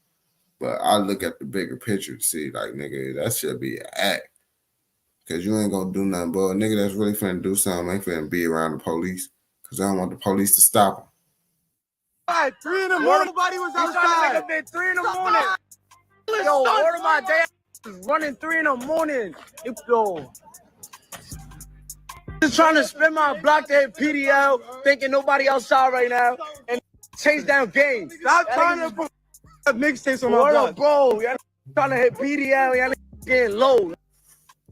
But I look at the bigger picture to see, like, nigga, that should be an act. Because you ain't going to do nothing. But a nigga that's really finna do something ain't finna be around the police. Because I don't want the police to stop him. 3 in the morning, nobody was outside. 3 in the morning. Yo, all of my damn is running 3 in the morning. Yo. Just trying to spin my block that PDL, thinking nobody outside right now, and chase down games. Stop trying to put mixtapes on my block. Bro, y'all trying to hit PDL, y'all getting low.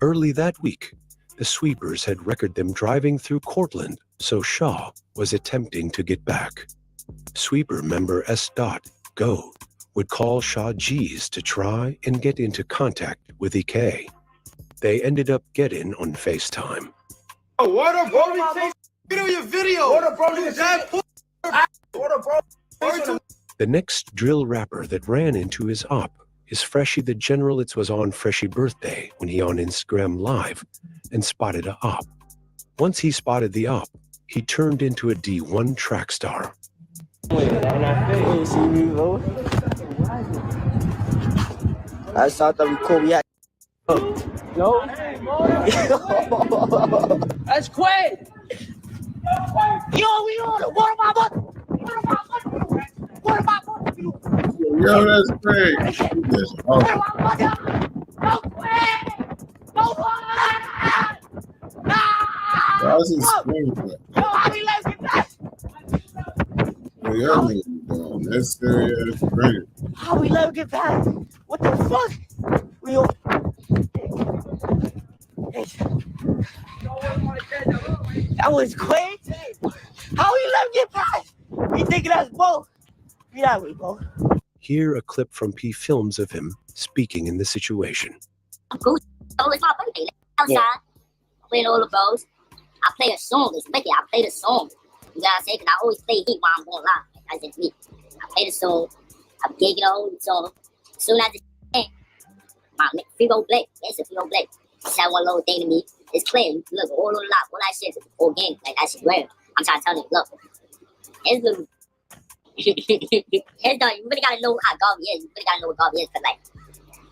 Early that week, the sweepers had recorded them driving through Cortland, so Shaw was attempting to get back. Sweeper member S. Go would call Shaw G's to try and get into contact with EK. They ended up getting on FaceTime. Oh, what up, bro? Your video. What up, bro? What up, bro? The next drill rapper that ran into his op is Freshie the General. It was on Freshie birthday when he on Instagram Live and spotted a op. Once he spotted the op, he turned into a D1 track star. I saw that we call me. No. That's quick. Yo, we on it. What about? Yo, that's great. That's awesome. Why is he screaming? Yo, I mean, let's get that. Yeah, y'all niggas doing? Necessary ass crazy. How we let him get past? What the fuck? We all... That was quick. How we let him get past? We thinking that's both. Be that way, bro. Here, a clip from P Films of him speaking in the situation. Cool. Oh, it's my birthday. Outside, playing all the bros. I play a song. It's wicked. I play the song. You know what I'm saying? Because I always play heat while I'm going live. That's just me. I play the song. I'm gigging the whole song. As soon as it's end, my Figo Blake. It's a Figo Blake. Said one little thing to me. It's clear. Look, all on the lot. All that shit is organic. Like, that shit real. I'm trying to tell you, look. His little... his dog, you really got to know how Garvey is. You really got to know what Garvey is. Because, like,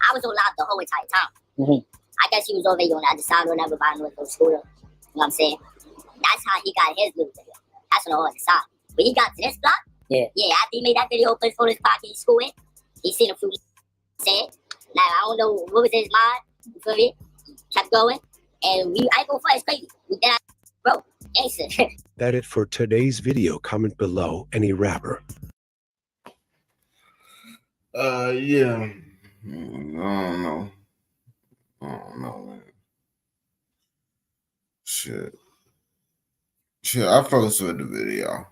I was on live the whole entire time. I guess he was already on the other side or whatever, by no scooter. You know what I'm saying? That's how he got his little video. That's on the other side. When he got to this block, yeah, after he made that video, put his phone in his pocket, he school it, he seen a few said, like, I don't know what was in his mind, you feel me? Kept going, and I ain't gonna fight, it's crazy. We did, bro, gangster. That it for today's video. Comment below any rapper. Yeah. I don't know. Man. Shit, I focused with the video.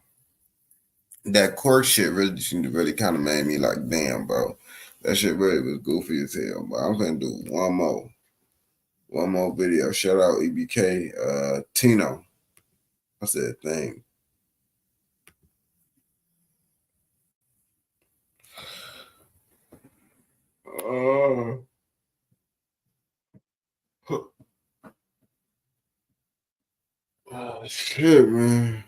That court shit really kind of made me like, damn, bro. That shit really was goofy as hell. But I'm gonna do one more video. Shout out EBK, Tino. I said thing. Oh shit, man.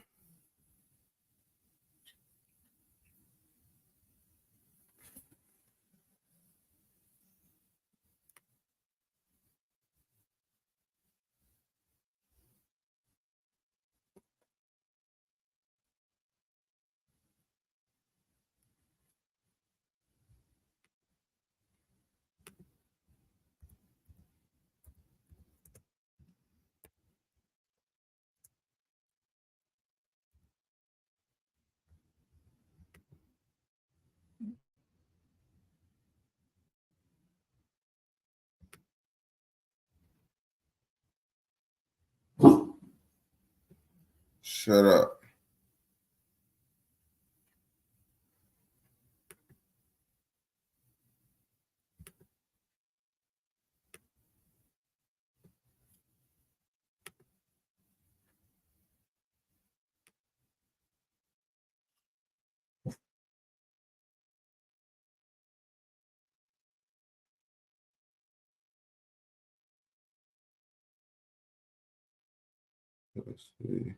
Shut up. Let's see.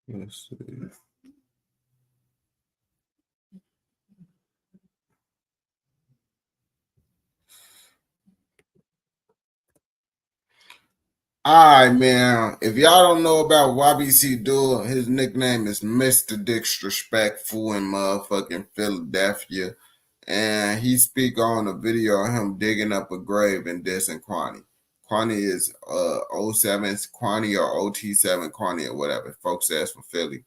Let's see. All right, man. If y'all don't know about YBC Duel, his nickname is Mr. Disrespectful in motherfucking Philadelphia. And he speak on a video of him digging up a grave and dissing Kwani. Kwani is 07 Kwani or OT7 Kwani or whatever. Folks ass from Philly.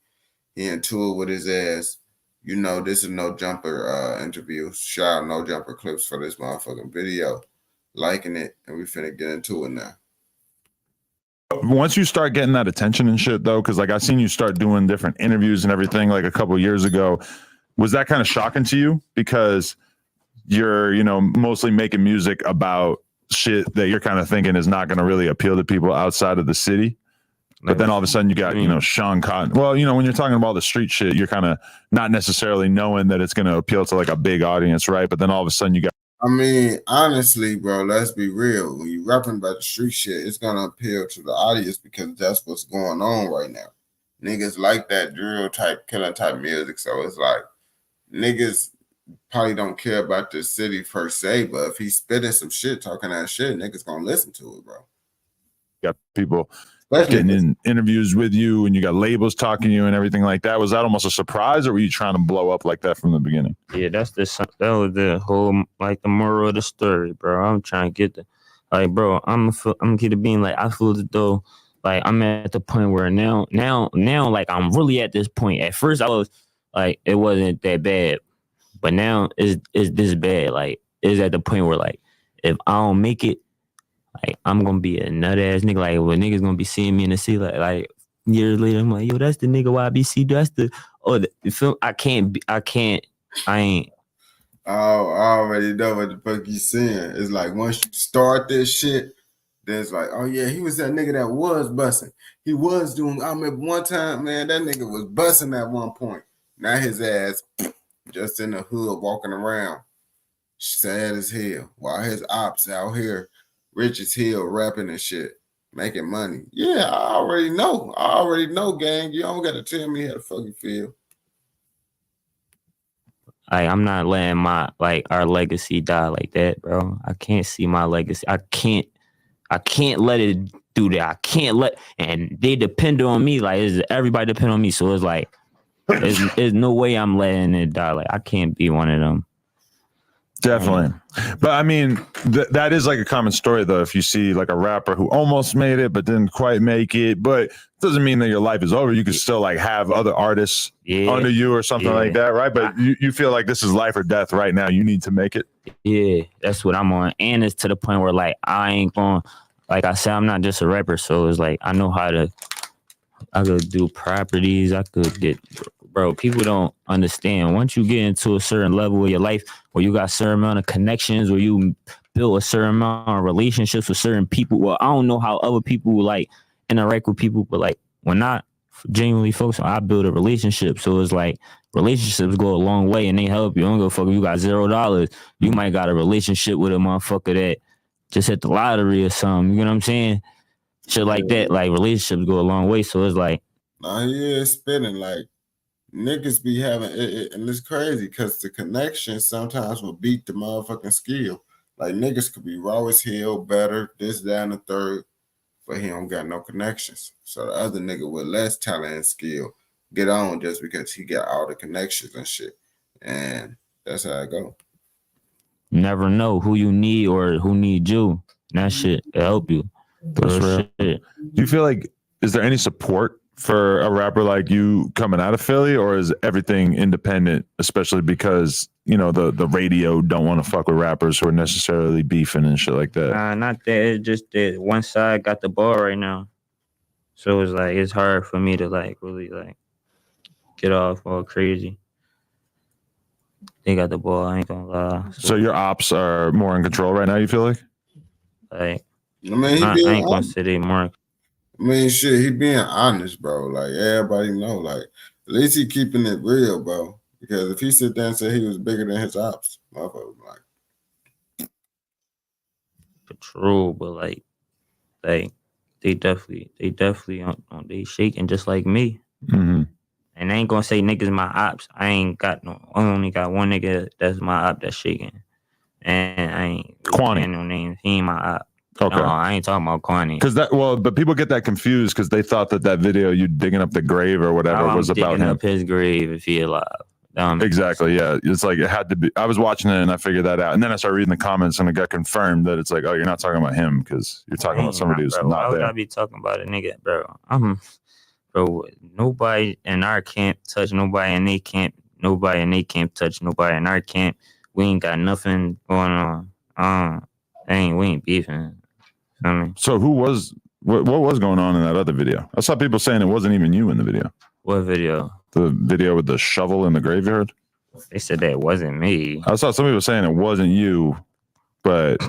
He into it with his ass. You know, this is No Jumper interview. Shout out No Jumper clips for this motherfucking video. Liking it, and we finna get into it now. Once you start getting that attention and shit, though, because like I seen you start doing different interviews and everything like a couple years ago, was that kind of shocking to you? Because you're, you know, mostly making music about shit that you're kind of thinking is not going to really appeal to people outside of the city. But then all of a sudden you got, you know, Sean Cotton. Well, you know, when you're talking about the street shit, you're kind of not necessarily knowing that it's going to appeal to like a big audience, right? But then all of a sudden you got. I mean, honestly, bro, let's be real. When you rapping about the street shit, it's going to appeal to the audience because that's what's going on right now. Niggas like that drill type, killer type music. So it's like niggas probably don't care about the city per se, but if he's spitting some shit, talking that shit, niggas going to listen to it, bro. You got people Especially getting in interviews with you, and you got labels talking to you and everything like that. Was that almost a surprise, or were you trying to blow up like that from the beginning? Yeah, that was the whole like the moral of the story, bro. I'm trying to get the bro. I'm gonna keep it being like I feel as though like I'm at the point where now like I'm really at this point. At first I was like it wasn't that bad, but now it's this bad. Like it's at the point where like if I don't make it, like I'm gonna be a nut ass nigga. Like when niggas gonna be seeing me in the city, like years later, I'm like, yo, that's the nigga YBC. That's the film. I ain't. Oh, I already know what the fuck you saying. It's like once you start this shit, then it's like, oh yeah, he was that nigga that was busting. He was doing. I remember one time, man, that nigga was busting at one point. Now his ass just in the hood walking around, sad as hell, while his ops out here, rich as hell, rapping and shit, making money. Yeah, I already know, gang. You don't got to tell me how to fucking feel. I'm not letting our legacy die like that, bro. I can't see my legacy. I can't let it do that. And they depend on me. Like everybody depend on me. So it's like, there's no way I'm letting it die. Like I can't be one of them. Definitely. But I mean, that is like a common story though. If you see like a rapper who almost made it, but didn't quite make it, but it doesn't mean that your life is over. You can still like have other artists under you or something like that. Right. But you feel like this is life or death right now. You need to make it. Yeah, that's what I'm on. And it's to the point where like, I ain't going, like I said, I'm not just a rapper. So it's like, I could do properties. I could get, bro, people don't understand. Once you get into a certain level of your life where you got a certain amount of connections, where you build a certain amount of relationships with certain people. Well, I don't know how other people like interact with people, but like when I genuinely focus on, I build a relationship. So it's like relationships go a long way and they help you. I don't go fuck if you got $0. You might got a relationship with a motherfucker that just hit the lottery or something. You know what I'm saying? Shit like that. Like relationships go a long way. So it's like, nah, yeah, it's spinning like. Niggas be having it, and it's crazy because the connection sometimes will beat the motherfucking skill. Like niggas could be raw as hell, better, this, that, and the third, but he don't got no connections. So the other nigga with less talent and skill get on just because he got all the connections and shit. And that's how I go. You never know who you need or who need you. That shit will help you. That's real. Do you feel like, is there any support for a rapper like you coming out of Philly, or is everything independent, especially because, you know, the radio don't want to fuck with rappers who are necessarily beefing and shit like that? Not that. It's just that one side got the ball right now. So it's like, it's hard for me to like really like get off all crazy. They got the ball, I ain't gonna lie. So your ops are more in control right now, you feel like? Like, I mean, I ain't gonna say they more. I mean, shit, he being honest, bro. Like, everybody know, like, at least he keeping it real, bro. Because if he sit there and say he was bigger than his ops, motherfucker, like. True, but like, they definitely on they shaking just like me. Mm-hmm. And I ain't gonna say niggas my ops. I only got one nigga that's my op that's shaking. And I ain't saying no names. He ain't my op. Okay. No, I ain't talking about Kwani. But people get that confused because they thought that video, you digging up the grave or whatever, was about him. Digging up his grave if he alive. Exactly, yeah. It's like it had to be. I was watching it and I figured that out, and then I started reading the comments and it got confirmed that it's like, oh, you're not talking about him because you're talking about somebody who's bro. not Why would there. I be talking about a nigga, bro? Bro, nobody in our camp touch nobody in they camp. Nobody in they camp touch nobody in our camp. We ain't got nothing going on. We ain't beefing. I mean, so what was going on in that other video? I saw people saying it wasn't even you in the video. What video? The video with the shovel in the graveyard. They said that wasn't me. I saw some people saying it wasn't you, but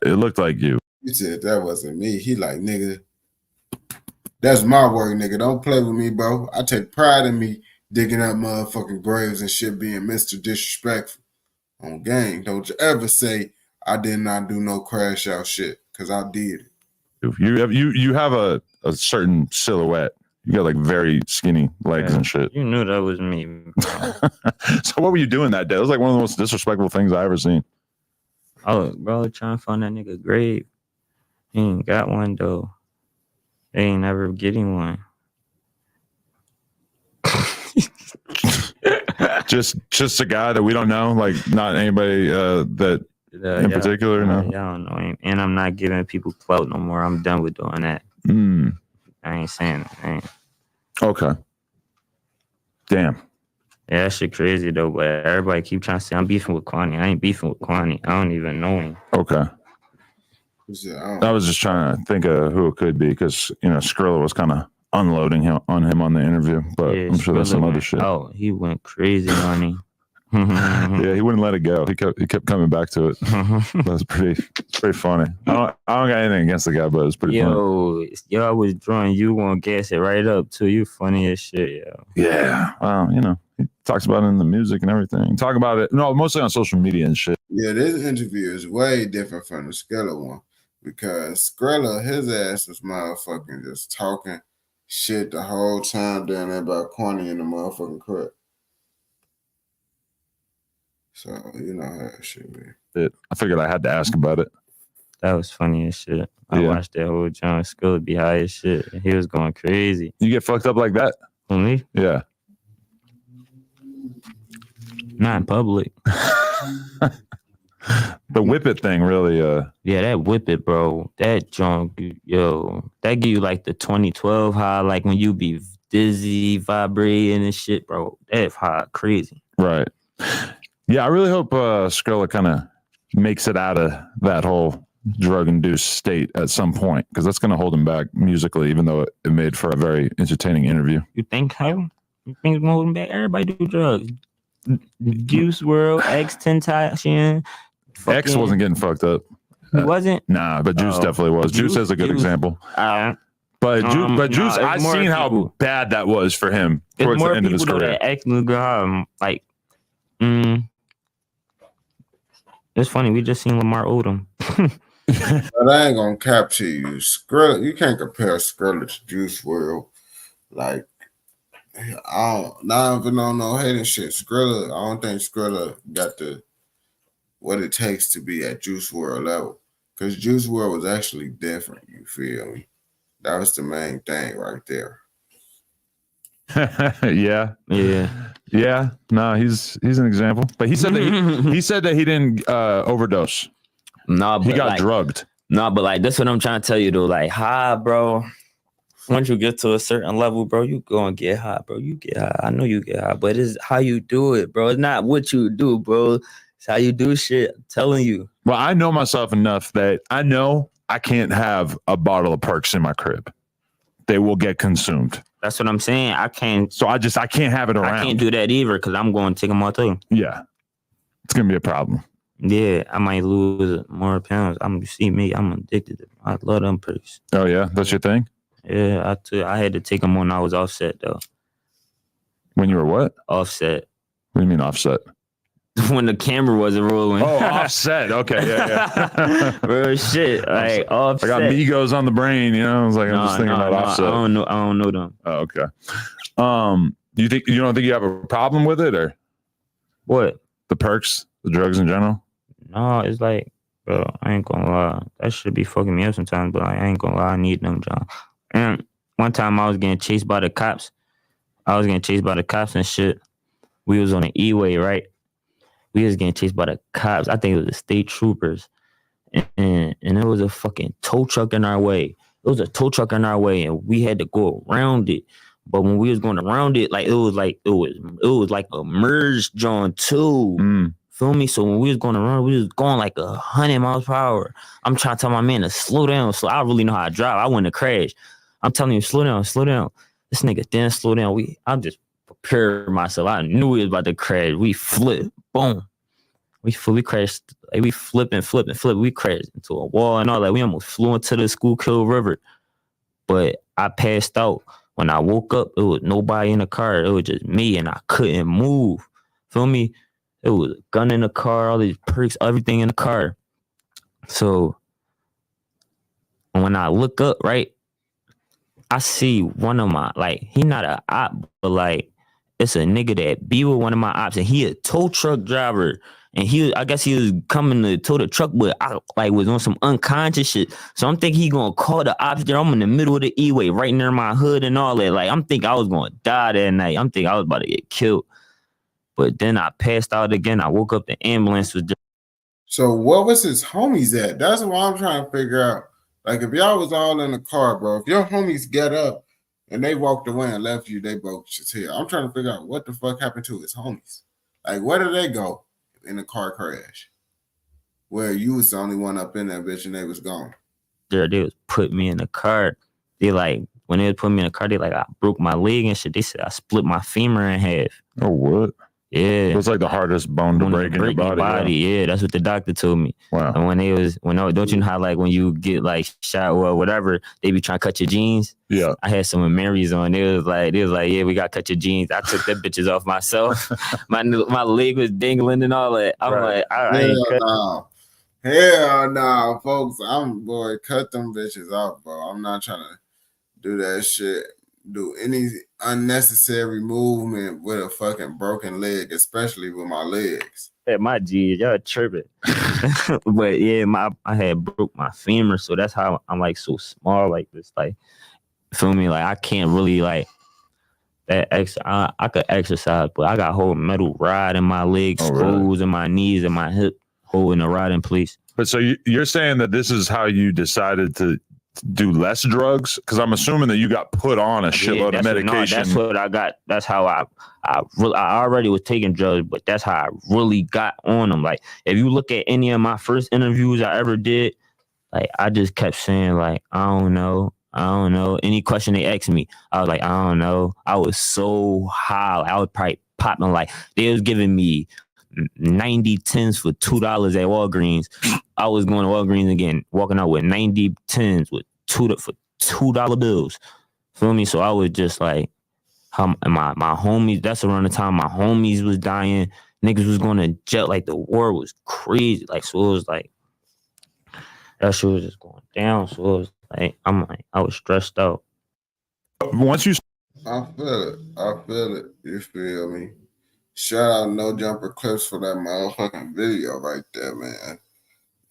it looked like you. He said that wasn't me. He like, nigga, that's my work, nigga. Don't play with me, bro. I take pride in me digging up motherfucking graves and shit, being Mr. Disrespectful on game. Don't you ever say I did not do no crash out shit, because I did it. You have a certain silhouette. You got like very skinny legs and shit. You knew that was me. So what were you doing that day? It was like one of the most disrespectful things I ever seen. Oh, bro, trying to find that nigga grave. He ain't got one though. They ain't never getting one. just a guy that we don't know, like not anybody that in particular. No, I don't know him, and I'm not giving people clout no more. I'm done with doing that. I ain't saying that. Okay. Damn. Yeah, that shit crazy though. But everybody keep trying to say I'm beefing with Kwani. I ain't beefing with Kwani. I don't even know him. Okay. I was just trying to think of who it could be because Skrilla was kind of unloading him on the interview, but I'm sure that's some other shit. Oh, he went crazy on him. Yeah, he wouldn't let it go. He kept coming back to it. That's pretty funny. I don't got anything against the guy, but it's pretty funny. Yo, I was drawing you gonna gas it right up too. You funny as shit, yo. Yeah. Well, he talks about it in the music and everything. Talk about it. No, mostly on social media and shit. Yeah, this interview is way different from the Skrilla one because Skrilla, his ass was motherfucking just talking shit the whole time down there about Kwani in the motherfucking crib. So, you know how that shit be. I figured I had to ask about it. That was funny as shit. I watched that whole John Skrilla be high as shit. He was going crazy. You get fucked up like that? For me? Yeah. Not in public. The whip it thing really yeah, that whip it, bro. That junk, yo, that give you like the 2012 high, like when you be dizzy, vibrating and shit, bro. That high crazy. Right. Yeah, I really hope Skrilla kind of makes it out of that whole drug-induced state at some point, because that's going to hold him back musically, even though it made for a very entertaining interview. You think how? You think it's holding back? Everybody do drugs. Juice WRLD, X-Tentacion. X wasn't getting fucked up. He wasn't? Nah, but Juice definitely was. Juice is a good example. But Juice, I've seen how bad that was for him towards the end of his career. It's funny, we just seen Lamar Odom. But I ain't gonna cap to you. Skrilla, you can't compare Skrilla to Juice WRLD. Like, I don't even know no hating shit. Skrilla, I don't think Skrilla got what it takes to be at Juice WRLD level. Because Juice WRLD was actually different, you feel me? That was the main thing right there. Yeah. No, he's an example. But he said that he didn't overdose. No, but he got drugged. No, but like that's what I'm trying to tell you though. Like, high, bro. Once you get to a certain level, bro, you go and get high, bro. You get high. I know you get high, but it's how you do it, bro. It's not what you do, bro. It's how you do shit. I'm telling you. Well, I know myself enough that I know I can't have a bottle of Perks in my crib. They will get consumed. That's what I'm saying. I can't. So I can't have it around. I can't do that either because I'm going to take them all too. Yeah. It's going to be a problem. Yeah, I might lose more pounds. You see me, I'm addicted to them. I love them Perks. Oh, yeah? That's your thing? Yeah, I had to take them when I was offset, though. When you were what? Offset. What do you mean offset? When the camera wasn't rolling. Oh, offset. Okay, yeah. Bro, shit. Like, offset. I got Migos on the brain, I was like, I'm just thinking about offset. I don't know them. Oh, okay. You don't think you have a problem with it, or what? The Perks, the drugs in general? No, it's like, bro, I ain't gonna lie. That should be fucking me up sometimes, but I ain't gonna lie, I need them, John. And one time I was getting chased by the cops. And shit. We was on the E-way, right? We was getting chased by the cops. I think it was the state troopers. And it was a fucking tow truck in our way. And we had to go around it. But when we was going around it, like it was like a merge John too. Feel me? So when we was going around, we was going like 100 miles per hour. I'm trying to tell my man to slow down. So I really know how to drive. I wouldn't have crashed. I'm telling you, slow down. This nigga didn't slow down. I just prepared myself. I knew we was about to crash. We flipped. Boom. We crashed. Like we flip. We crashed into a wall and all that. We almost flew into the Schuylkill River. But I passed out. When I woke up, it was nobody in the car. It was just me, and I couldn't move. Feel me? It was a gun in the car, all these Perks, everything in the car. So when I look up, right, I see one of my, like, he not a op, but like, it's a nigga that be with one of my ops, and he a tow truck driver. And I guess he was coming to tow the truck, but I like was on some unconscious shit. So I'm thinking he gonna call the ops there. I'm in the middle of the E-way, right near my hood and all that. Like I'm thinking I was gonna die that night. I'm thinking I was about to get killed. But then I passed out again. I woke up, the ambulance was just. So what was his homies at? That's what I'm trying to figure out. Like if y'all was all in the car, bro, if your homies get up and they walked away and left you, they both just here. I'm trying to figure out what the fuck happened to his homies. Like where did they go in the car crash? Where you was the only one up in that bitch and they was gone. They was put me in the car. They like when they was putting me in the car, they like I broke my leg and shit. They said I split my femur in half. Oh what? Yeah, it's like the hardest bone to break in your body. Yeah, that's what the doctor told me. Wow. And don't you know how like when you get like shot or whatever, they be trying to cut your jeans? Yeah. I had some Marys on. They was like, yeah, we got to cut your jeans. I took them bitches off myself. my leg was dangling and all that. I'm like, I ain't cut. Hell no, folks. Boy, cut them bitches off, bro. I'm not trying to do that shit. Do any unnecessary movement with a fucking broken leg, especially with my legs. Yeah, my G, y'all tripping. But yeah, I had broke my femur, so that's how I'm like so small like this. Like, feel me? Like I can't really like that. I could exercise, but I got a whole metal rod in my legs, screws in my knees and my hip, holding a rod in place. But so you're saying that this is how you decided to do less drugs? Because I'm assuming that you got put on a shitload of medication. That's what I got. That's how I already was taking drugs, but that's how I really got on them. Like if you look at any of my first interviews I ever did, like I just kept saying like I don't know. Any question they asked me, I was like I don't know. I was so high. I was probably popping like they was giving me 90 tens for $2 at Walgreens. I was going to Walgreens again, walking out with 90 tens with $2 bills. Feel me? So I was just like, how my homies, that's around the time my homies was dying. Niggas was going to jail. Like the war was crazy. Like, so it was like, that shit was just going down. So it was like, I was stressed out. Once you... I feel it. You feel me? Shout out No Jumper Clips for that motherfucking video right there, man.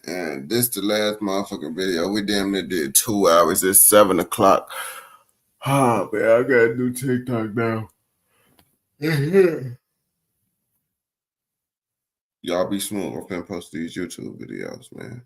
And this the last motherfucking video. We damn near did 2 hours. It's 7 o'clock. Oh, man, I gotta do TikTok now. Y'all be smooth. I'm finna post these YouTube videos, man.